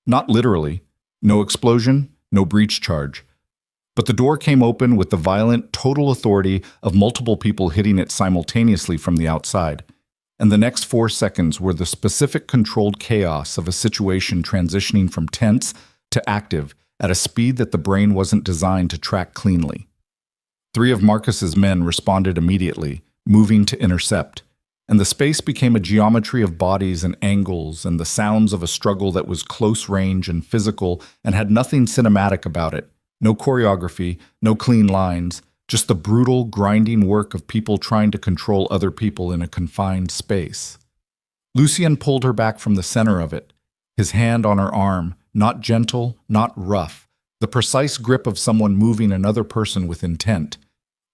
Not literally. No explosion, no breach charge. But the door came open with the violent, total authority of multiple people hitting it simultaneously from the outside. And the next 4 seconds were the specific controlled chaos of a situation transitioning from tense to active at a speed that the brain wasn't designed to track cleanly. 3 of Marcus's men responded immediately, moving to intercept, and the space became a geometry of bodies and angles and the sounds of a struggle that was close range and physical and had nothing cinematic about it. No choreography, no clean lines, just the brutal, grinding work of people trying to control other people in a confined space. Lucien pulled her back from the center of it, his hand on her arm, not gentle, not rough, the precise grip of someone moving another person with intent.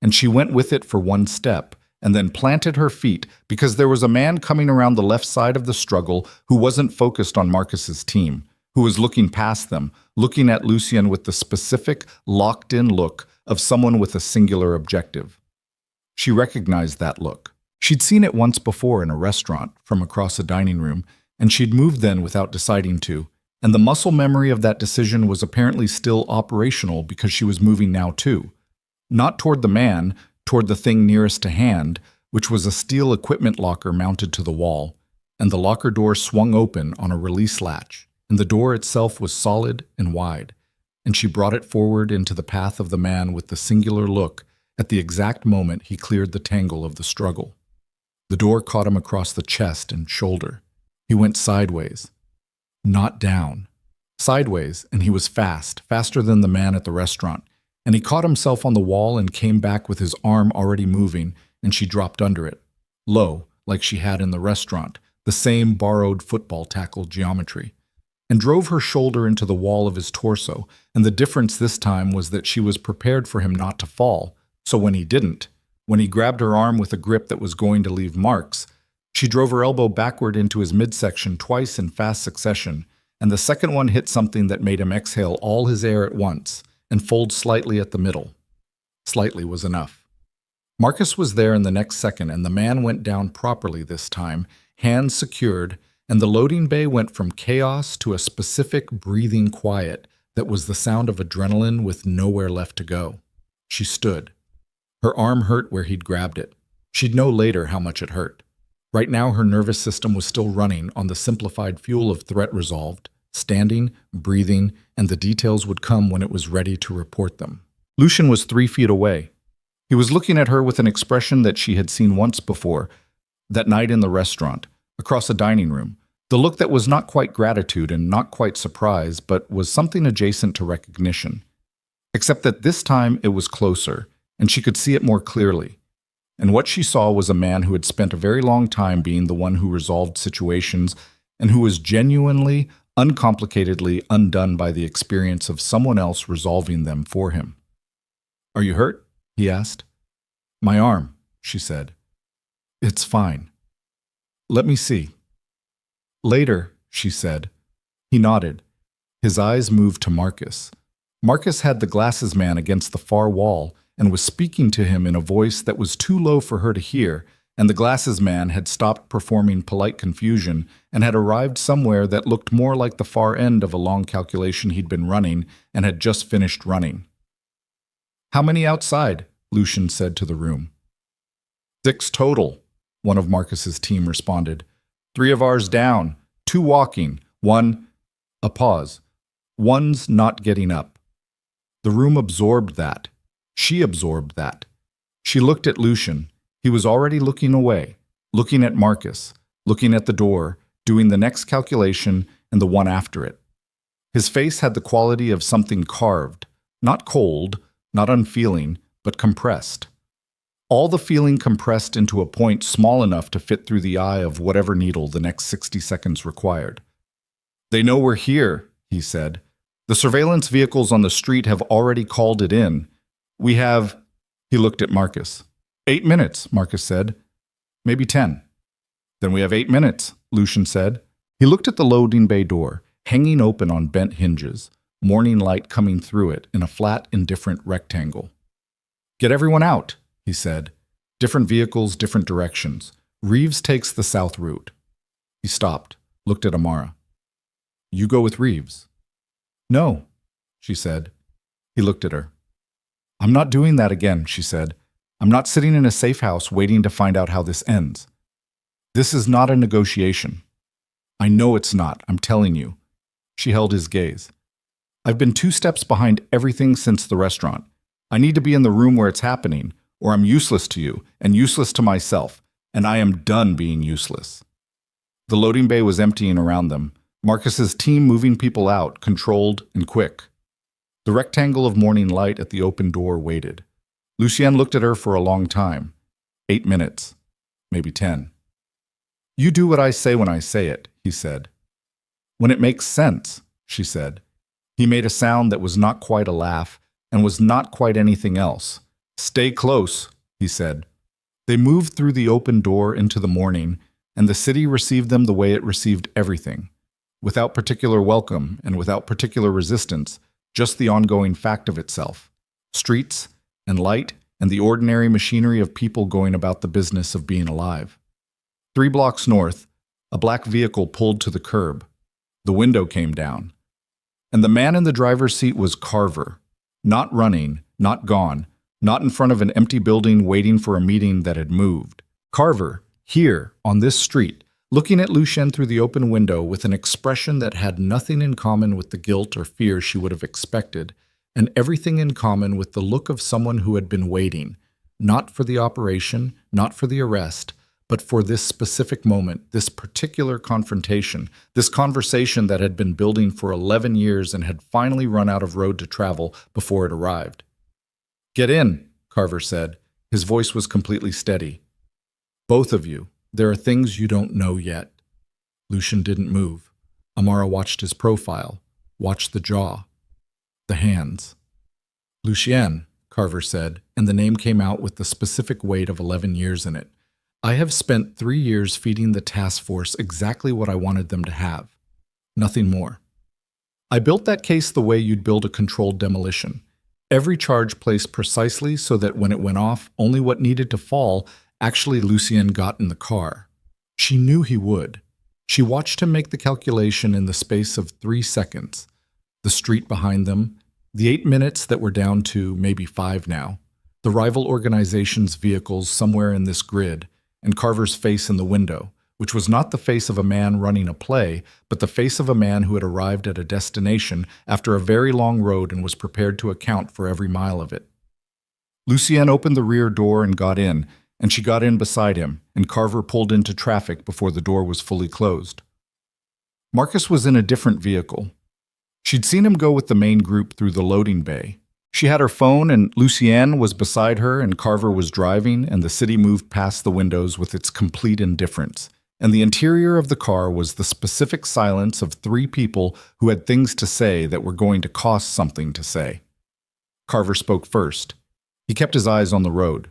And she went with it for 1 step, and then planted her feet because there was a man coming around the left side of the struggle who wasn't focused on Marcus's team, who was looking past them, looking at Lucien with the specific, locked-in look of someone with a singular objective. She recognized that look. She'd seen it once before in a restaurant, from across a dining room, and she'd moved then without deciding to, and the muscle memory of that decision was apparently still operational because she was moving now too. Not toward the man, toward the thing nearest to hand, which was a steel equipment locker mounted to the wall, and the locker door swung open on a release latch, and the door itself was solid and wide, and she brought it forward into the path of the man with the singular look at the exact moment he cleared the tangle of the struggle. The door caught him across the chest and shoulder. He went sideways, not down. Sideways, and he was faster than the man at the restaurant, and he caught himself on the wall and came back with his arm already moving, and she dropped under it, low, like she had in the restaurant, the same borrowed football tackle geometry, and drove her shoulder into the wall of his torso, and the difference this time was that she was prepared for him not to fall, so when he didn't, when he grabbed her arm with a grip that was going to leave marks, she drove her elbow backward into his midsection twice in fast succession, and the second one hit something that made him exhale all his air at once and fold slightly at the middle. Slightly was enough. Marcus was there in the next second, and the man went down properly this time, hands secured, and the loading bay went from chaos to a specific breathing quiet that was the sound of adrenaline with nowhere left to go. She stood. Her arm hurt where he'd grabbed it. She'd know later how much it hurt. Right now her nervous system was still running on the simplified fuel of threat resolved, standing, breathing, and the details would come when it was ready to report them. Lucian was 3 feet away. He was looking at her with an expression that she had seen once before, that night in the restaurant, across a dining room, the look that was not quite gratitude and not quite surprise, but was something adjacent to recognition. Except that this time it was closer, and she could see it more clearly. And what she saw was a man who had spent a very long time being the one who resolved situations and who was genuinely, uncomplicatedly undone by the experience of someone else resolving them for him. "Are you hurt?" he asked. "My arm," she said. "It's fine." "Let me see." "Later," she said. He nodded. His eyes moved to Marcus. Marcus had the glasses man against the far wall and was speaking to him in a voice that was too low for her to hear, and the glasses man had stopped performing polite confusion and had arrived somewhere that looked more like the far end of a long calculation he'd been running and had just finished running. "How many outside?" Lucian said to the room. "6 total," one of Marcus's team responded. 3 of ours down, 2 walking, 1, a pause. 1's not getting up. The room absorbed that. She absorbed that. She looked at Lucian. He was already looking away, looking at Marcus, looking at the door, doing the next calculation and the one after it. His face had the quality of something carved, not cold, not unfeeling, but compressed. All the feeling compressed into a point small enough to fit through the eye of whatever needle the next 60 seconds required. "They know we're here," he said. "The surveillance vehicles on the street have already called it in. We have—" He looked at Marcus. 8 minutes, Marcus said. "Maybe 10. "Then we have 8 minutes, Lucian said. He looked at the loading bay door, hanging open on bent hinges, morning light coming through it in a flat, indifferent rectangle. "Get everyone out," he said. "Different vehicles, different directions. Reeves takes the south route." He stopped, looked at Amara. "You go with Reeves." "No," she said. He looked at her. "I'm not doing that again," she said. "I'm not sitting in a safe house waiting to find out how this ends. This is not a negotiation." "I know it's not, I'm telling you." She held his gaze. "I've been 2 steps behind everything since the restaurant. I need to be in the room where it's happening, or I'm useless to you and useless to myself, and I am done being useless." The loading bay was emptying around them, Marcus's team moving people out, controlled and quick. The rectangle of morning light at the open door waited. Lucien looked at her for a long time. 8 minutes, maybe 10. "You do what I say when I say it," he said. "When it makes sense," she said. He made a sound that was not quite a laugh and was not quite anything else. "Stay close," he said. They moved through the open door into the morning, and the city received them the way it received everything, without particular welcome and without particular resistance, just the ongoing fact of itself. Streets and light and the ordinary machinery of people going about the business of being alive. 3 blocks north, a black vehicle pulled to the curb. The window came down. And the man in the driver's seat was Carver, not running, not gone, not in front of an empty building waiting for a meeting that had moved. Carver, here, on this street, looking at Lucien through the open window with an expression that had nothing in common with the guilt or fear she would have expected, and everything in common with the look of someone who had been waiting, not for the operation, not for the arrest, but for this specific moment, this particular confrontation, this conversation that had been building for 11 years and had finally run out of road to travel before it arrived. "Get in," Carver said. His voice was completely steady. "Both of you, there are things you don't know yet." Lucien didn't move. Amara watched his profile, watched the jaw, the hands. "Lucien," Carver said, and the name came out with the specific weight of 11 years in it. "I have spent 3 years feeding the task force exactly what I wanted them to have. Nothing more. I built that case the way you'd build a controlled demolition. Every charge placed precisely so that when it went off, only what needed to fall. Actually, Lucien got in the car. She knew he would. She watched him make the calculation in the space of 3 seconds. The street behind them, the 8 minutes that were down to maybe 5 now, the rival organization's vehicles somewhere in this grid, and Carver's face in the window, which was not the face of a man running a play, but the face of a man who had arrived at a destination after a very long road and was prepared to account for every mile of it. Lucien opened the rear door and got in, and she got in beside him, and Carver pulled into traffic before the door was fully closed. Marcus was in a different vehicle. She'd seen him go with the main group through the loading bay. She had her phone, and Lucien was beside her, and Carver was driving, and the city moved past the windows with its complete indifference. And the interior of the car was the specific silence of 3 people who had things to say that were going to cost something to say. Carver spoke first. He kept his eyes on the road.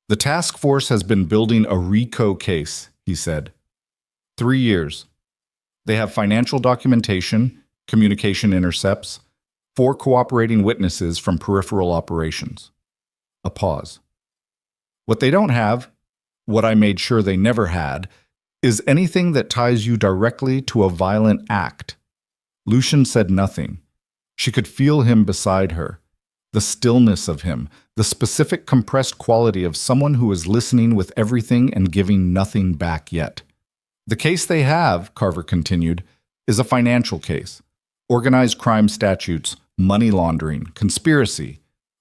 "The task force has been building a RICO case," he said. 3 years. They have financial documentation, communication intercepts, 4 cooperating witnesses from peripheral operations. A pause. "What they don't have, what I made sure they never had, is anything that ties you directly to a violent act." Lucien said nothing. She could feel him beside her, the stillness of him, the specific compressed quality of someone who is listening with everything and giving nothing back yet. "The case they have," Carver continued, "is a financial case. Organized crime statutes, money laundering, conspiracy.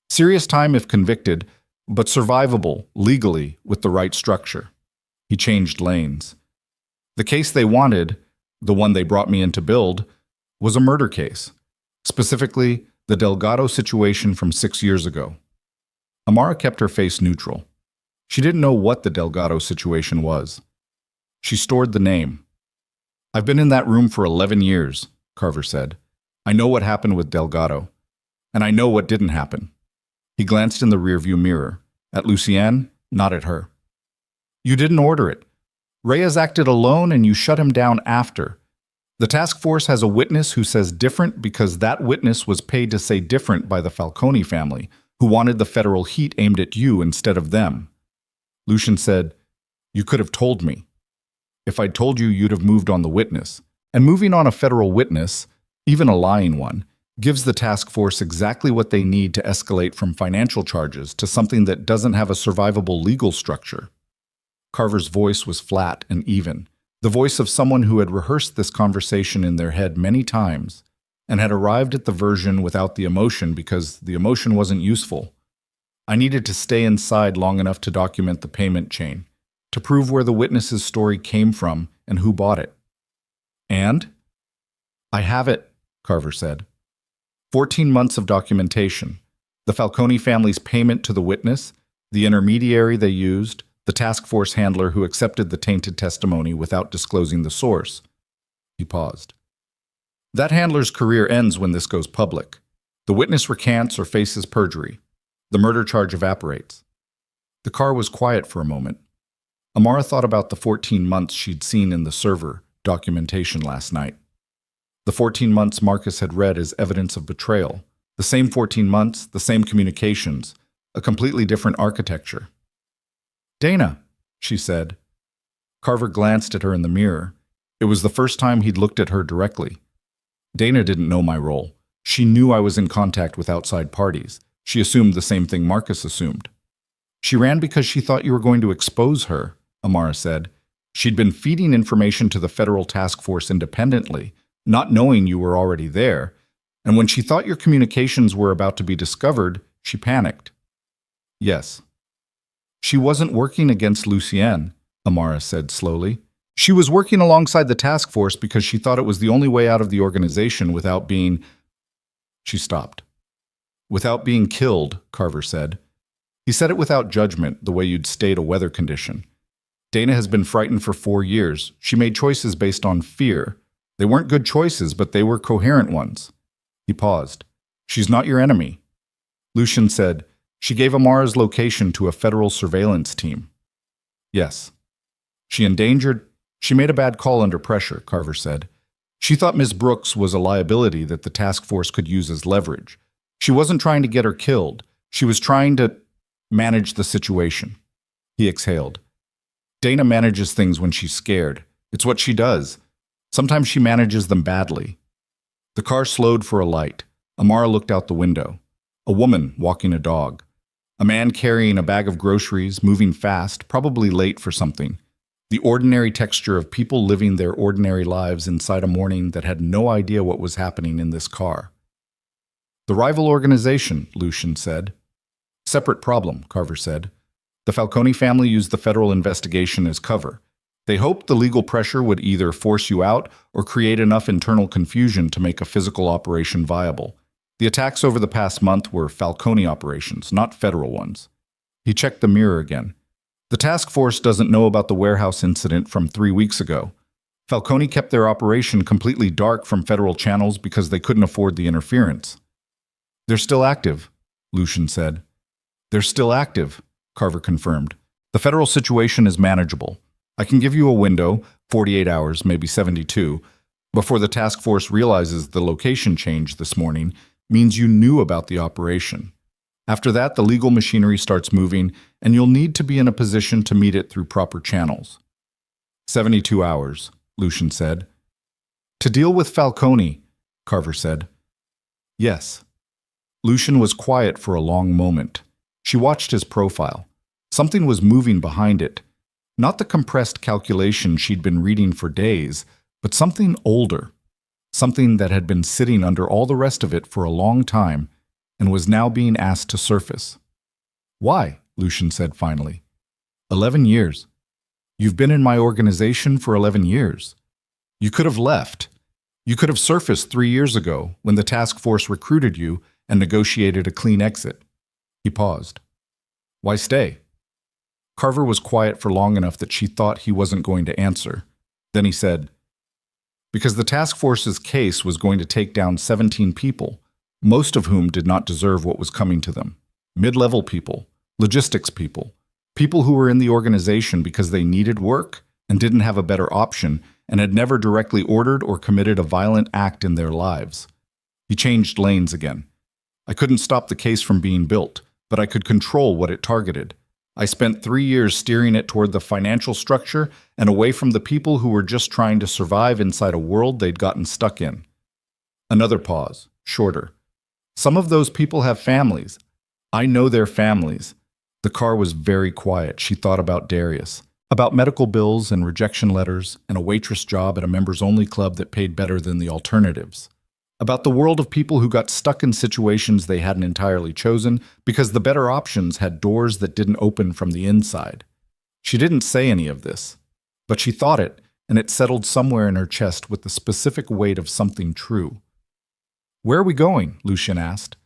Serious time if convicted, but survivable legally with the right structure." He changed lanes. "The case they wanted, the one they brought me in to build, was a murder case. Specifically, the Delgado situation from 6 years ago." Amara kept her face neutral. She didn't know what the Delgado situation was. She stored the name. "I've been in that room for 11 years, Carver said. "I know what happened with Delgado. And I know what didn't happen." He glanced in the rearview mirror. At Lucien, not at her. "You didn't order it. Reyes acted alone and you shut him down after. The task force has a witness who says different because that witness was paid to say different by the Falcone family, who wanted the federal heat aimed at you instead of them." Lucien said, "You could have told me. If I'd told you, you'd have moved on the witness. And moving on a federal witness, even a lying one, gives the task force exactly what they need to escalate from financial charges to something that doesn't have a survivable legal structure." Carver's voice was flat and even, the voice of someone who had rehearsed this conversation in their head many times and had arrived at the version without the emotion because the emotion wasn't useful. "I needed to stay inside long enough to document the payment chain, to prove where the witness's story came from and who bought it." "And?" "I have it," Carver said. 14 months of documentation, the Falcone family's payment to the witness, the intermediary they used, the task force handler who accepted the tainted testimony without disclosing the source. He paused. "That handler's career ends when this goes public. The witness recants or faces perjury. The murder charge evaporates." The car was quiet for a moment. Amara thought about the 14 months she'd seen in the server documentation last night. The 14 months Marcus had read as evidence of betrayal. The same 14 months, the same communications, a completely different architecture. "Dana," she said. Carver glanced at her in the mirror. It was the first time he'd looked at her directly. Dana didn't know my role. She knew I was in contact with outside parties. She assumed the same thing Marcus assumed. "She ran because she thought you were going to expose her," Amara said. She'd been feeding information to the federal task force independently, not knowing you were already there, and when she thought your communications were about to be discovered, she panicked. Yes. She wasn't working against Lucienne, Amara said slowly. She was working alongside the task force because she thought it was the only way out of the organization without being... She stopped. Without being killed, Carver said. He said it without judgment, the way you'd state a weather condition. Dana has been frightened for 4 years. She made choices based on fear. They weren't good choices, but they were coherent ones. He paused. She's not your enemy. Lucian said, she gave Amara's location to a federal surveillance team. Yes. She made a bad call under pressure, Carver said. She thought Ms. Brooks was a liability that the task force could use as leverage. She wasn't trying to get her killed. She was trying to manage the situation. He exhaled. Dana manages things when she's scared. It's what she does. Sometimes she manages them badly. The car slowed for a light. Amara looked out the window. A woman walking a dog. A man carrying a bag of groceries, moving fast, probably late for something. The ordinary texture of people living their ordinary lives inside a morning that had no idea what was happening in this car. The rival organization, Lucian said. Separate problem, Carver said. The Falcone family used the federal investigation as cover. They hoped the legal pressure would either force you out or create enough internal confusion to make a physical operation viable. The attacks over the past month were Falcone operations, not federal ones. He checked the mirror again. The task force doesn't know about the warehouse incident from 3 weeks ago. Falcone kept their operation completely dark from federal channels because they couldn't afford the interference. They're still active, Lucian said. They're still active, Carver confirmed. The federal situation is manageable. I can give you a window, 48 hours, maybe 72, before the task force realizes the location change this morning means you knew about the operation. After that, the legal machinery starts moving, and you'll need to be in a position to meet it through proper channels. 72 hours, Lucian said. To deal with Falcone, Carver said. Yes. Lucian was quiet for a long moment. She watched his profile. Something was moving behind it. Not the compressed calculation she'd been reading for days, but something older. Something that had been sitting under all the rest of it for a long time and was now being asked to surface. Why? Lucian said finally. 11 years. You've been in my organization for 11 years. You could have left. You could have surfaced 3 years ago when the task force recruited you and negotiated a clean exit. He paused. Why stay? Carver was quiet for long enough that she thought he wasn't going to answer. Then he said, because the task force's case was going to take down 17 people, most of whom did not deserve what was coming to them. Mid-level people, logistics people, people who were in the organization because they needed work and didn't have a better option and had never directly ordered or committed a violent act in their lives. He changed lanes again. I couldn't stop the case from being built, but I could control what it targeted. I spent 3 years steering it toward the financial structure and away from the people who were just trying to survive inside a world they'd gotten stuck in. Another pause, shorter. Some of those people have families. I know their families. The car was very quiet. She thought about Darius, about medical bills and rejection letters and a waitress job at a members-only club that paid better than the alternatives. About the world of people who got stuck in situations they hadn't entirely chosen because the better options had doors that didn't open from the inside. She didn't say any of this, but she thought it, and it settled somewhere in her chest with the specific weight of something true. Where are we going? Lucian asked.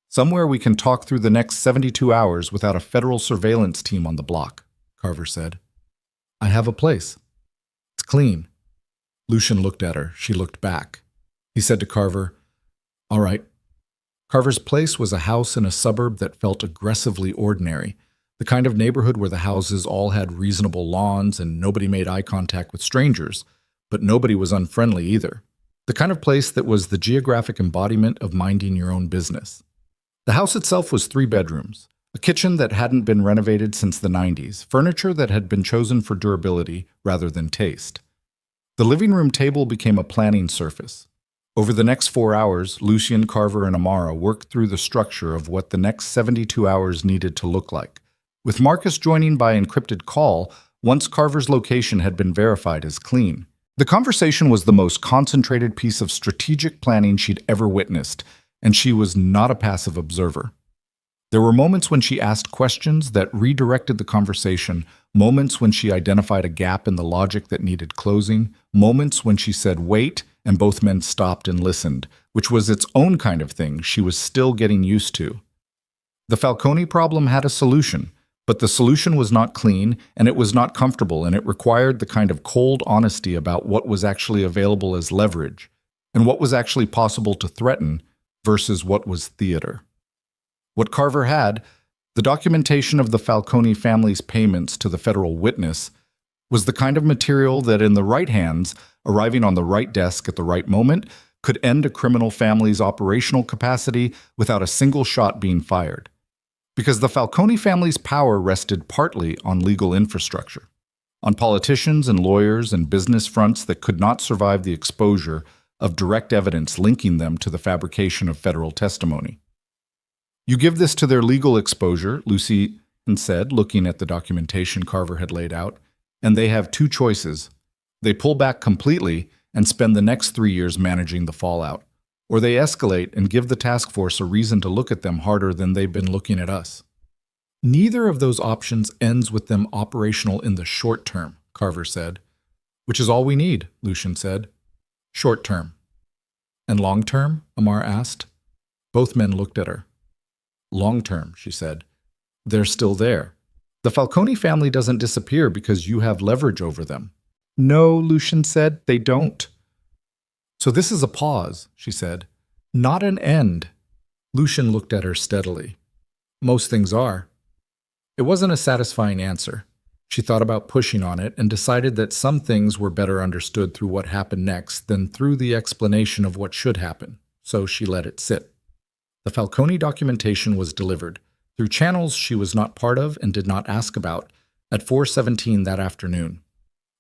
Somewhere we can talk through the next 72 hours without a federal surveillance team on the block, Carver said. I have a place. It's clean. Lucian looked at her. She looked back. He said to Carver, all right. Carver's place was a house in a suburb that felt aggressively ordinary, the kind of neighborhood where the houses all had reasonable lawns and nobody made eye contact with strangers, but nobody was unfriendly either. The kind of place that was the geographic embodiment of minding your own business. The house itself was 3 bedrooms, a kitchen that hadn't been renovated since the 90s, furniture that had been chosen for durability rather than taste. The living room table became a planning surface. Over the next 4 hours, Lucian, Carver, and Amara worked through the structure of what the next 72 hours needed to look like. With Marcus joining by encrypted call, once Carver's location had been verified as clean. The conversation was the most concentrated piece of strategic planning she'd ever witnessed, and she was not a passive observer. There were moments when she asked questions that redirected the conversation, moments when she identified a gap in the logic that needed closing, moments when she said, "Wait," and both men stopped and listened, which was its own kind of thing she was still getting used to. The Falcone problem had a solution, but the solution was not clean, and it was not comfortable, and it required the kind of cold honesty about what was actually available as leverage, and what was actually possible to threaten versus what was theater. What Carver had, the documentation of the Falcone family's payments to the federal witness, was the kind of material that in the right hands, arriving on the right desk at the right moment, could end a criminal family's operational capacity without a single shot being fired. Because the Falcone family's power rested partly on legal infrastructure, on politicians and lawyers and business fronts that could not survive the exposure of direct evidence linking them to the fabrication of federal testimony. "You give this to their legal exposure," Lucy said, looking at the documentation Carver had laid out, "and they have two choices. They pull back completely and spend the next 3 years managing the fallout, or they escalate and give the task force a reason to look at them harder than they've been looking at us." "Neither of those options ends with them operational in the short term," Carver said. "Which is all we need," Lucian said. "Short term." "And long term?" Amar asked. Both men looked at her. "Long term," she said. "They're still there. The Falcone family doesn't disappear because you have leverage over them." "No," Lucian said, "they don't." "So this is a pause," she said. "Not an end." Lucian looked at her steadily. "Most things are." It wasn't a satisfying answer. She thought about pushing on it and decided that some things were better understood through what happened next than through the explanation of what should happen, so she let it sit. The Falcone documentation was delivered, through channels she was not part of and did not ask about, at 4:17 that afternoon.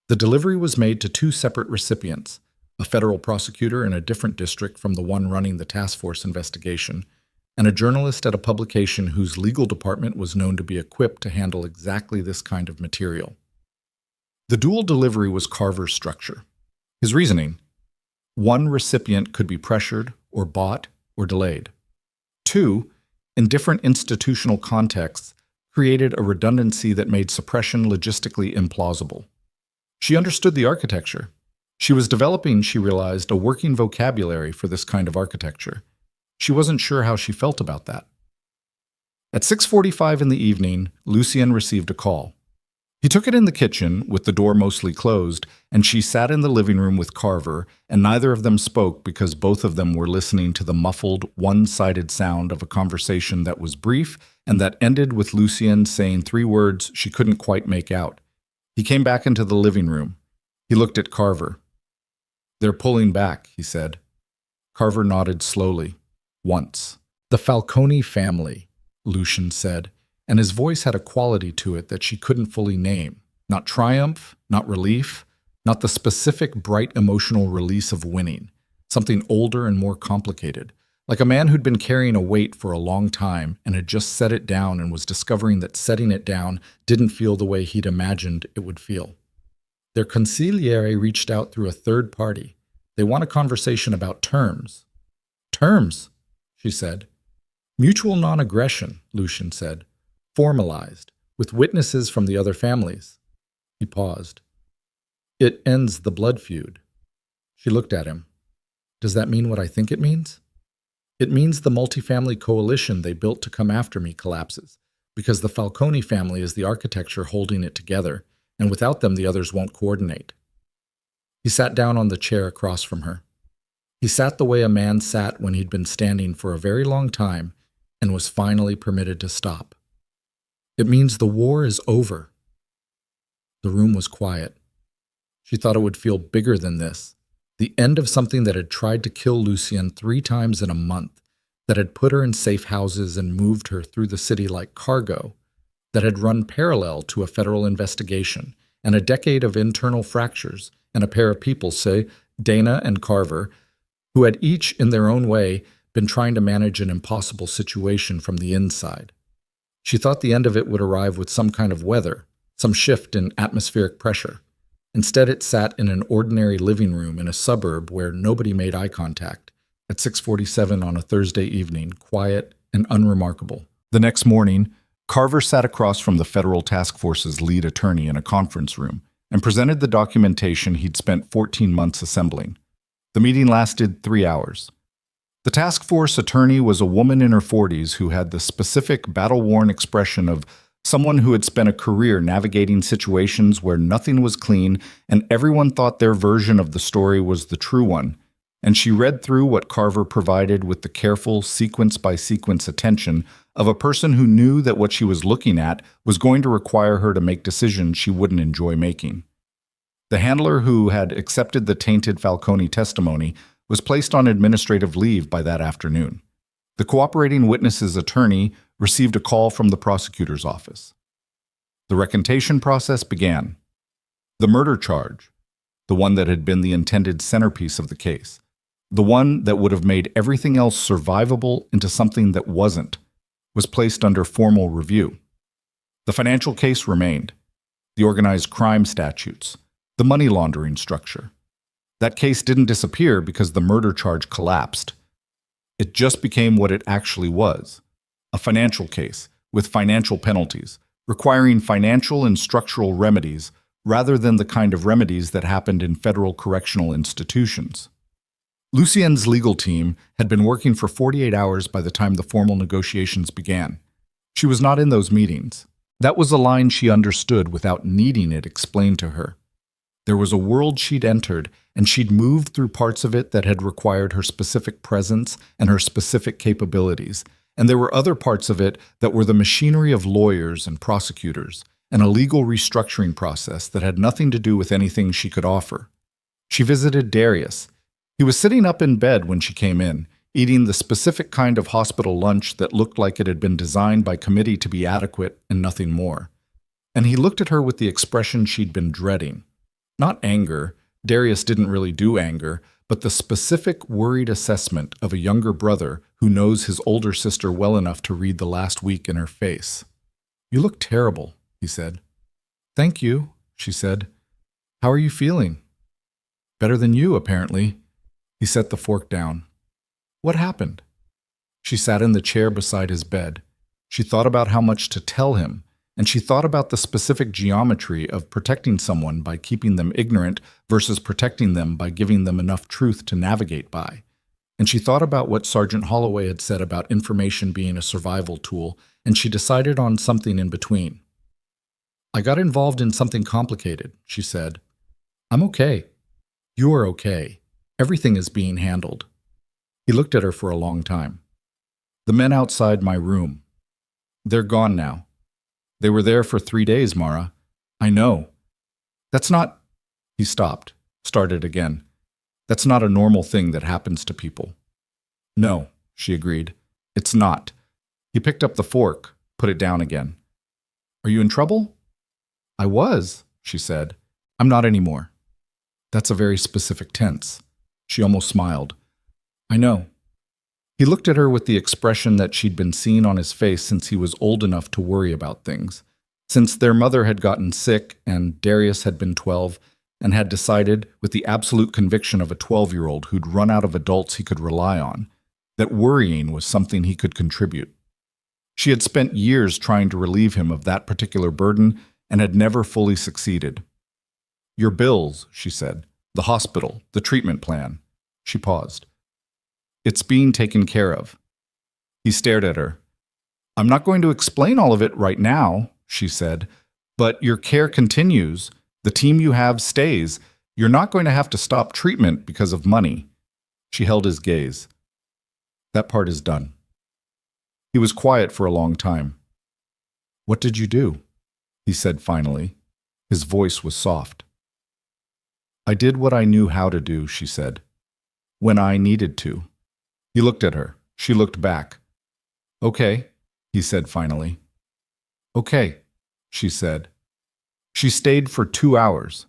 The delivery was made to two separate recipients, a federal prosecutor in a different district from the one running the task force investigation, and a journalist at a publication whose legal department was known to be equipped to handle exactly this kind of material. The dual delivery was Carver's structure. His reasoning: one recipient could be pressured or bought or delayed. Two, in different institutional contexts, created a redundancy that made suppression logistically implausible. She understood the architecture. She was developing, she realized, a working vocabulary for this kind of architecture. She wasn't sure how she felt about that. At 6:45 in the evening, Lucien received a call. He took it in the kitchen, with the door mostly closed, and she sat in the living room with Carver, and neither of them spoke because both of them were listening to the muffled, one-sided sound of a conversation that was brief and that ended with Lucien saying 3 words she couldn't quite make out. He came back into the living room. He looked at Carver. "They're pulling back," he said. Carver nodded slowly. "Once." "The Falcone family," Lucian said, and his voice had a quality to it that she couldn't fully name. Not triumph, not relief, not the specific bright emotional release of winning. Something older and more complicated, like a man who'd been carrying a weight for a long time and had just set it down and was discovering that setting it down didn't feel the way he'd imagined it would feel. Their consigliere reached out through a third party. "They want a conversation about terms." "Terms," she said. "Mutual non-aggression," Lucian said. "Formalized, with witnesses from the other families." He paused. "It ends the blood feud." She looked at him. "Does that mean what I think it means?" "It means the multifamily coalition they built to come after me collapses, because the Falcone family is the architecture holding it together, and without them the others won't coordinate." He sat down on the chair across from her. He sat the way a man sat when he'd been standing for a very long time and was finally permitted to stop. "It means the war is over." The room was quiet. She thought it would feel bigger than this. The end of something that had tried to kill Lucien 3 times in a month, that had put her in safe houses and moved her through the city like cargo, that had run parallel to a federal investigation and a decade of internal fractures and a pair of people, say, Dana and Carver, who had each, in their own way, been trying to manage an impossible situation from the inside. She thought the end of it would arrive with some kind of weather, some shift in atmospheric pressure. Instead, it sat in an ordinary living room in a suburb where nobody made eye contact, at 6:47 on a Thursday evening, quiet and unremarkable. The next morning, Carver sat across from the federal task force's lead attorney in a conference room and presented the documentation he'd spent 14 months assembling. The meeting lasted 3 hours. The task force attorney was a woman in her 40s who had the specific battle-worn expression of someone who had spent a career navigating situations where nothing was clean and everyone thought their version of the story was the true one, and she read through what Carver provided with the careful, sequence-by-sequence attention of a person who knew that what she was looking at was going to require her to make decisions she wouldn't enjoy making. The handler who had accepted the tainted Falcone testimony was placed on administrative leave by that afternoon. The cooperating witness's attorney received a call from the prosecutor's office. The recantation process began. The murder charge, the one that had been the intended centerpiece of the case, the one that would have made everything else survivable into something that wasn't, was placed under formal review. The financial case remained, the organized crime statutes, the money laundering structure. That case didn't disappear because the murder charge collapsed. It just became what it actually was, a financial case with financial penalties, requiring financial and structural remedies rather than the kind of remedies that happened in federal correctional institutions. Lucien's legal team had been working for 48 hours by the time the formal negotiations began. She was not in those meetings. That was a line she understood without needing it explained to her. There was a world she'd entered, and she'd moved through parts of it that had required her specific presence and her specific capabilities, and there were other parts of it that were the machinery of lawyers and prosecutors, and a legal restructuring process that had nothing to do with anything she could offer. She visited Darius. He was sitting up in bed when she came in, eating the specific kind of hospital lunch that looked like it had been designed by committee to be adequate and nothing more. And he looked at her with the expression she'd been dreading. Not anger, Darius didn't really do anger, but the specific worried assessment of a younger brother who knows his older sister well enough to read the last week in her face. "You look terrible," he said. "Thank you," she said. "How are you feeling?" "Better than you, apparently." He set the fork down. "What happened?" She sat in the chair beside his bed. She thought about how much to tell him, and she thought about the specific geometry of protecting someone by keeping them ignorant versus protecting them by giving them enough truth to navigate by. And she thought about what Sergeant Holloway had said about information being a survival tool, and she decided on something in between. "I got involved in something complicated," she said. "I'm okay. You're okay. Everything is being handled." He looked at her for a long time. "The men outside my room. They're gone now. They were there for 3 days, Mara. I know. That's not—" He stopped, started again. "That's not a normal thing that happens to people." "No," she agreed. "It's not." He picked up the fork, put it down again. "Are you in trouble?" "I was," she said. "I'm not anymore." That's a very specific tense. She almost smiled. "I know." He looked at her with the expression that she'd been seeing on his face since he was old enough to worry about things, since their mother had gotten sick and Darius had been 12 and had decided, with the absolute conviction of a 12-year-old who'd run out of adults he could rely on, that worrying was something he could contribute. She had spent years trying to relieve him of that particular burden and had never fully succeeded. "Your bills," she said. "The hospital, the treatment plan." She paused. "It's being taken care of." He stared at her. "I'm not going to explain all of it right now," she said, "but your care continues. The team you have stays. You're not going to have to stop treatment because of money." She held his gaze. "That part is done." He was quiet for a long time. "What did you do?" he said finally. His voice was soft. "I did what I knew how to do," she said. "When I needed to." He looked at her. She looked back. "Okay," he said finally. "Okay," she said. She stayed for 2 hours.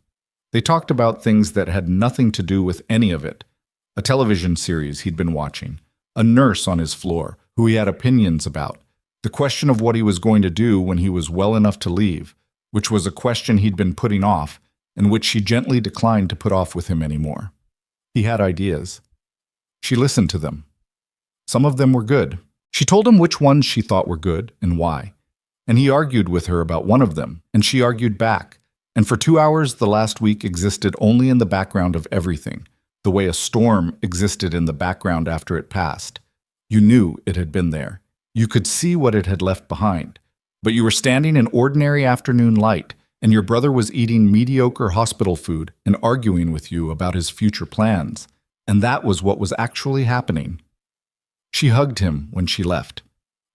They talked about things that had nothing to do with any of it. A television series he'd been watching, a nurse on his floor who he had opinions about, the question of what he was going to do when he was well enough to leave, which was a question he'd been putting off and which she gently declined to put off with him anymore. He had ideas. She listened to them. Some of them were good. She told him which ones she thought were good and why. And he argued with her about one of them, and she argued back. And for 2 hours, the last week existed only in the background of everything, the way a storm existed in the background after it passed. You knew it had been there. You could see what it had left behind. But you were standing in ordinary afternoon light, and your brother was eating mediocre hospital food and arguing with you about his future plans. And that was what was actually happening. She hugged him when she left.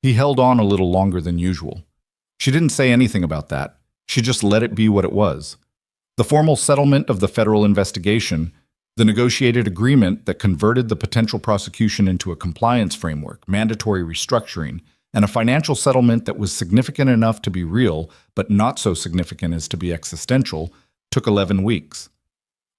He held on a little longer than usual. She didn't say anything about that. She just let it be what it was. The formal settlement of the federal investigation, the negotiated agreement that converted the potential prosecution into a compliance framework, mandatory restructuring, and a financial settlement that was significant enough to be real, but not so significant as to be existential, took 11 weeks.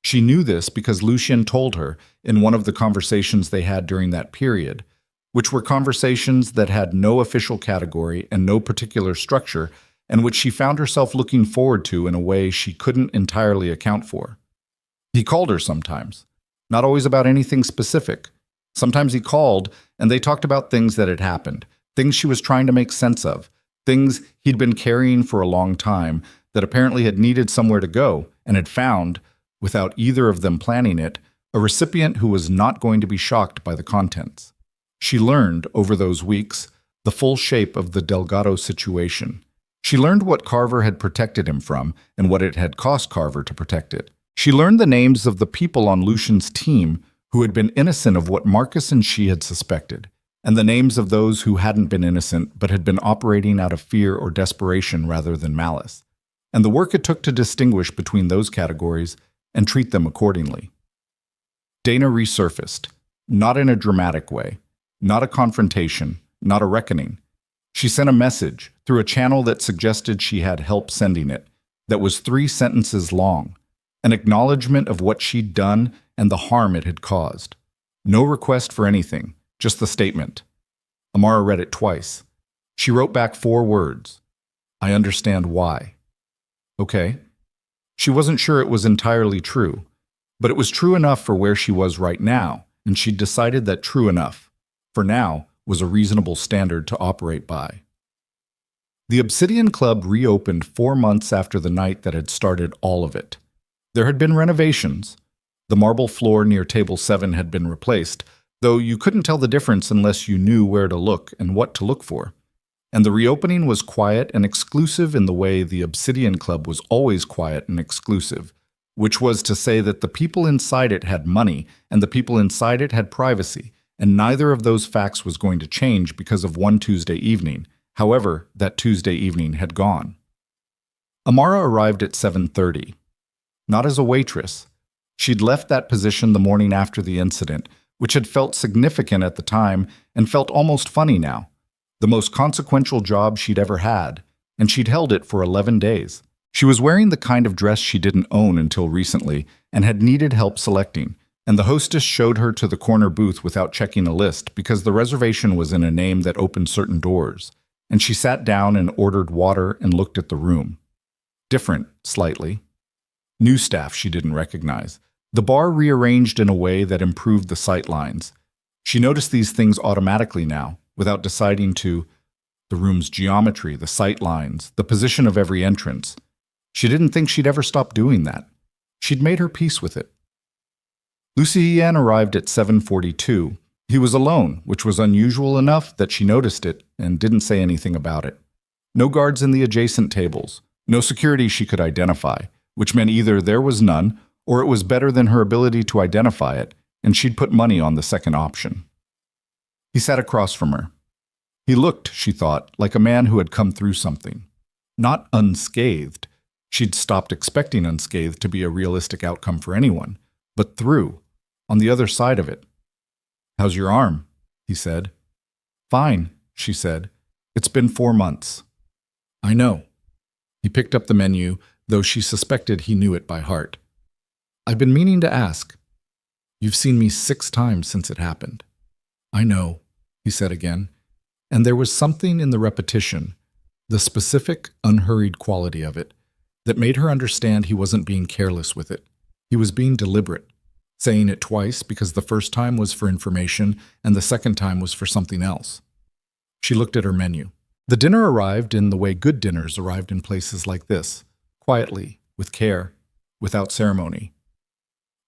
She knew this because Lucien told her in one of the conversations they had during that period, which were conversations that had no official category and no particular structure, and which she found herself looking forward to in a way she couldn't entirely account for. He called her sometimes, not always about anything specific. Sometimes he called, and they talked about things that had happened, things she was trying to make sense of, things he'd been carrying for a long time that apparently had needed somewhere to go and had found, without either of them planning it, a recipient who was not going to be shocked by the contents. She learned, over those weeks, the full shape of the Delgado situation. She learned what Carver had protected him from and what it had cost Carver to protect it. She learned the names of the people on Lucien's team who had been innocent of what Marcus and she had suspected, and the names of those who hadn't been innocent but had been operating out of fear or desperation rather than malice, and the work it took to distinguish between those categories and treat them accordingly. Dana resurfaced, not in a dramatic way, not a confrontation, not a reckoning. She sent a message through a channel that suggested she had help sending it, that was 3 sentences long, an acknowledgement of what she'd done and the harm it had caused. No request for anything, just the statement. Amara read it twice. She wrote back 4 words. I understand why. Okay. She wasn't sure it was entirely true, but it was true enough for where she was right now, and she'd decided that true enough, for now, was a reasonable standard to operate by. The Obsidian Club reopened 4 months after the night that had started all of it. There had been renovations. The marble floor near Table 7 had been replaced, though you couldn't tell the difference unless you knew where to look and what to look for. And the reopening was quiet and exclusive in the way the Obsidian Club was always quiet and exclusive, which was to say that the people inside it had money and the people inside it had privacy, and neither of those facts was going to change because of one Tuesday evening. However, that Tuesday evening had gone. Amara arrived at 7:30. Not as a waitress. She'd left that position the morning after the incident, which had felt significant at the time and felt almost funny now. The most consequential job she'd ever had, and she'd held it for 11 days. She was wearing the kind of dress she didn't own until recently and had needed help selecting, and the hostess showed her to the corner booth without checking a list because the reservation was in a name that opened certain doors, and she sat down and ordered water and looked at the room. Different, slightly. New staff she didn't recognize. The bar rearranged in a way that improved the sight lines. She noticed these things automatically now, without deciding to. The room's geometry, the sight lines, the position of every entrance. She didn't think she'd ever stop doing that. She'd made her peace with it. Lucien arrived at 7:42. He was alone, which was unusual enough that she noticed it and didn't say anything about it. No guards in the adjacent tables, no security she could identify, which meant either there was none or it was better than her ability to identify it, and she'd put money on the second option. He sat across from her. He looked, she thought, like a man who had come through something. Not unscathed. She'd stopped expecting unscathed to be a realistic outcome for anyone, but through, on the other side of it. How's your arm? He said. Fine, she said. It's been 4 months. I know. He picked up the menu, though she suspected he knew it by heart. I've been meaning to ask. You've seen me 6 times since it happened. I know, he said again, and there was something in the repetition, the specific, unhurried quality of it, that made her understand he wasn't being careless with it. He was being deliberate, saying it twice because the first time was for information and the second time was for something else. She looked at her menu. The dinner arrived in the way good dinners arrived in places like this, quietly, with care, without ceremony.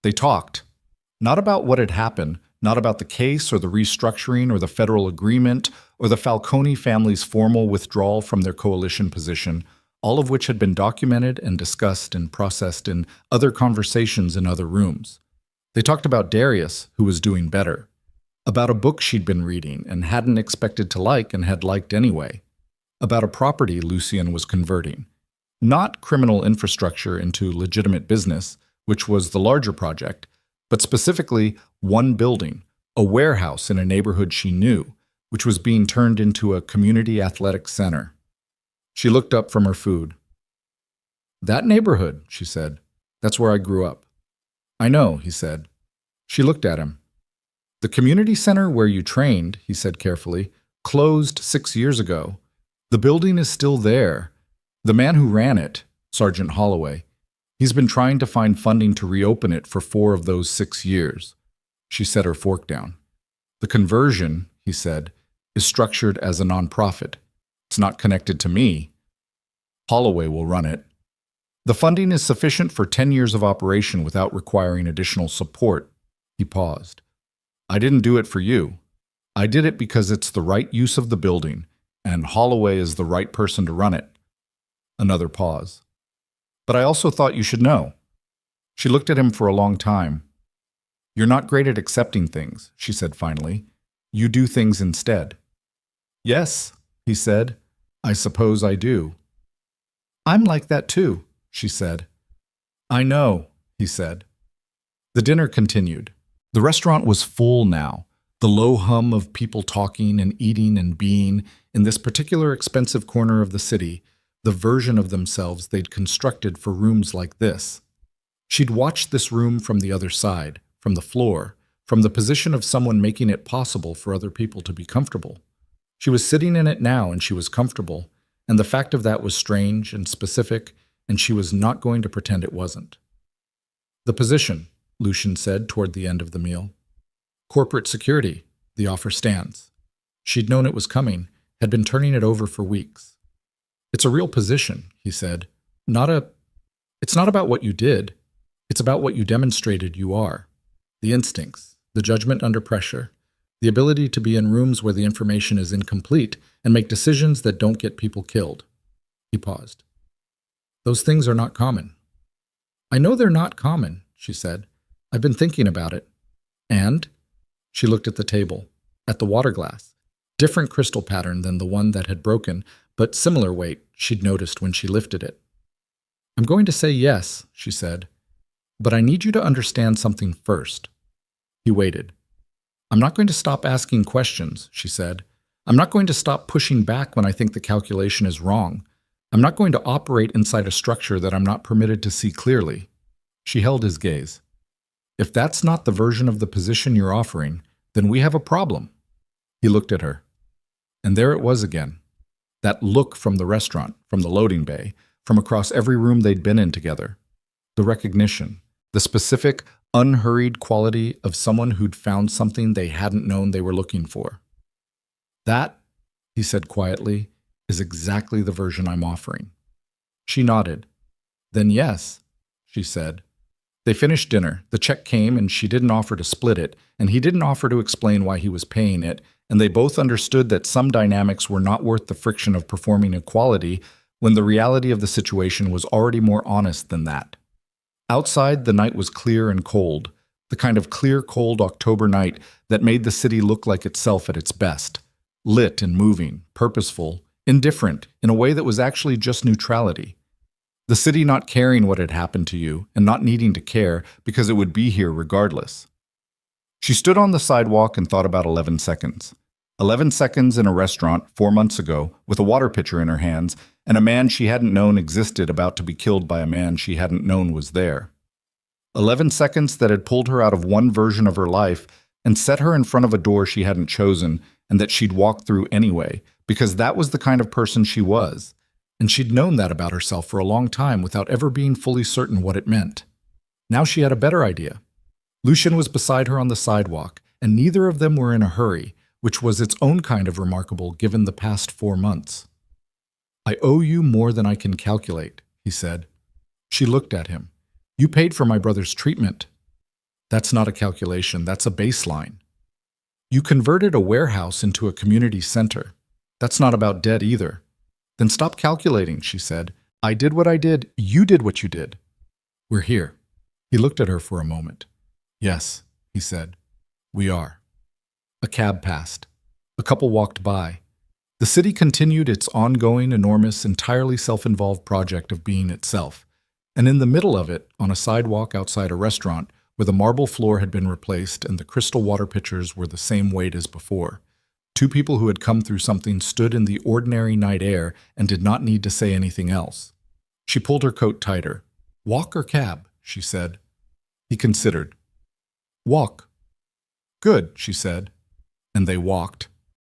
They talked, not about what had happened, not about the case or the restructuring or the federal agreement or the Falcone family's formal withdrawal from their coalition position, all of which had been documented and discussed and processed in other conversations in other rooms. They talked about Darius, who was doing better, about a book she'd been reading and hadn't expected to like and had liked anyway, about a property Lucian was converting, not criminal infrastructure into legitimate business, which was the larger project, but specifically one building, a warehouse in a neighborhood she knew, which was being turned into a community athletic center. She looked up from her food. "That neighborhood," she said. "That's where I grew up." "I know," he said. She looked at him. "The community center where you trained," he said carefully, "closed 6 years ago. The building is still there. The man who ran it, Sergeant Holloway, he's been trying to find funding to reopen it for 4 of those 6 years." She set her fork down. "The conversion," he said, "is structured as a nonprofit. It's not connected to me. Holloway will run it. The funding is sufficient for 10 years of operation without requiring additional support." He paused. "I didn't do it for you. I did it because it's the right use of the building, and Holloway is the right person to run it." Another pause. "But I also thought you should know." She looked at him for a long time. "You're not great at accepting things," she said finally. "You do things instead." "Yes," he said. "I suppose I do." "I'm like that too," she said. "I know," he said. The dinner continued. The restaurant was full now, the low hum of people talking and eating and being in this particular expensive corner of the city, the version of themselves they'd constructed for rooms like this. She'd watched this room from the other side, from the floor, from the position of someone making it possible for other people to be comfortable. She was sitting in it now and she was comfortable, and the fact of that was strange and specific, and she was not going to pretend it wasn't. "The position," Lucian said toward the end of the meal. "Corporate security. The offer stands." She'd known it was coming, had been turning it over for weeks. "It's a real position," he said. It's not about what you did. It's about what you demonstrated you are. The instincts, the judgment under pressure, the ability to be in rooms where the information is incomplete and make decisions that don't get people killed." He paused. "Those things are not common." "I know they're not common," she said. "I've been thinking about it." "And?" She looked at the table, at the water glass. Different crystal pattern than the one that had broken, but similar weight she'd noticed when she lifted it. "I'm going to say yes," she said, "but I need you to understand something first." He waited. "I'm not going to stop asking questions," she said. "I'm not going to stop pushing back when I think the calculation is wrong. I'm not going to operate inside a structure that I'm not permitted to see clearly." She held his gaze. "If that's not the version of the position you're offering, then we have a problem." He looked at her. And there it was again. That look from the restaurant, from the loading bay, from across every room they'd been in together. The recognition, the specific, unhurried quality of someone who'd found something they hadn't known they were looking for. "That," he said quietly, "is exactly the version I'm offering." She nodded. "Then yes," she said. They finished dinner, the check came, and she didn't offer to split it, and he didn't offer to explain why he was paying it, and they both understood that some dynamics were not worth the friction of performing equality when the reality of the situation was already more honest than that. Outside, the night was clear and cold, the kind of clear, cold October night that made the city look like itself at its best, lit and moving, purposeful, indifferent, in a way that was actually just neutrality. The city not caring what had happened to you and not needing to care because it would be here regardless. She stood on the sidewalk and thought about 11 seconds. 11 seconds in a restaurant 4 months ago with a water pitcher in her hands and a man she hadn't known existed about to be killed by a man she hadn't known was there. 11 seconds that had pulled her out of one version of her life and set her in front of a door she hadn't chosen and that she'd walk through anyway, because that was the kind of person she was. And she'd known that about herself for a long time without ever being fully certain what it meant. Now she had a better idea. Lucian was beside her on the sidewalk, and neither of them were in a hurry, which was its own kind of remarkable given the past 4 months. "I owe you more than I can calculate," he said. She looked at him. "You paid for my brother's treatment." "That's not a calculation, that's a baseline." "You converted a warehouse into a community center. That's not about debt either." "Then stop calculating," she said. "I did what I did, you did what you did. We're here." He looked at her for a moment. "Yes," he said, "we are." A cab passed. A couple walked by. The city continued its ongoing, enormous, entirely self-involved project of being itself. And in the middle of it, on a sidewalk outside a restaurant, where the marble floor had been replaced and the crystal water pitchers were the same weight as before, 2 people who had come through something stood in the ordinary night air and did not need to say anything else. She pulled her coat tighter. "Walk or cab?" she said. He considered. "Walk." "Good," she said. And they walked.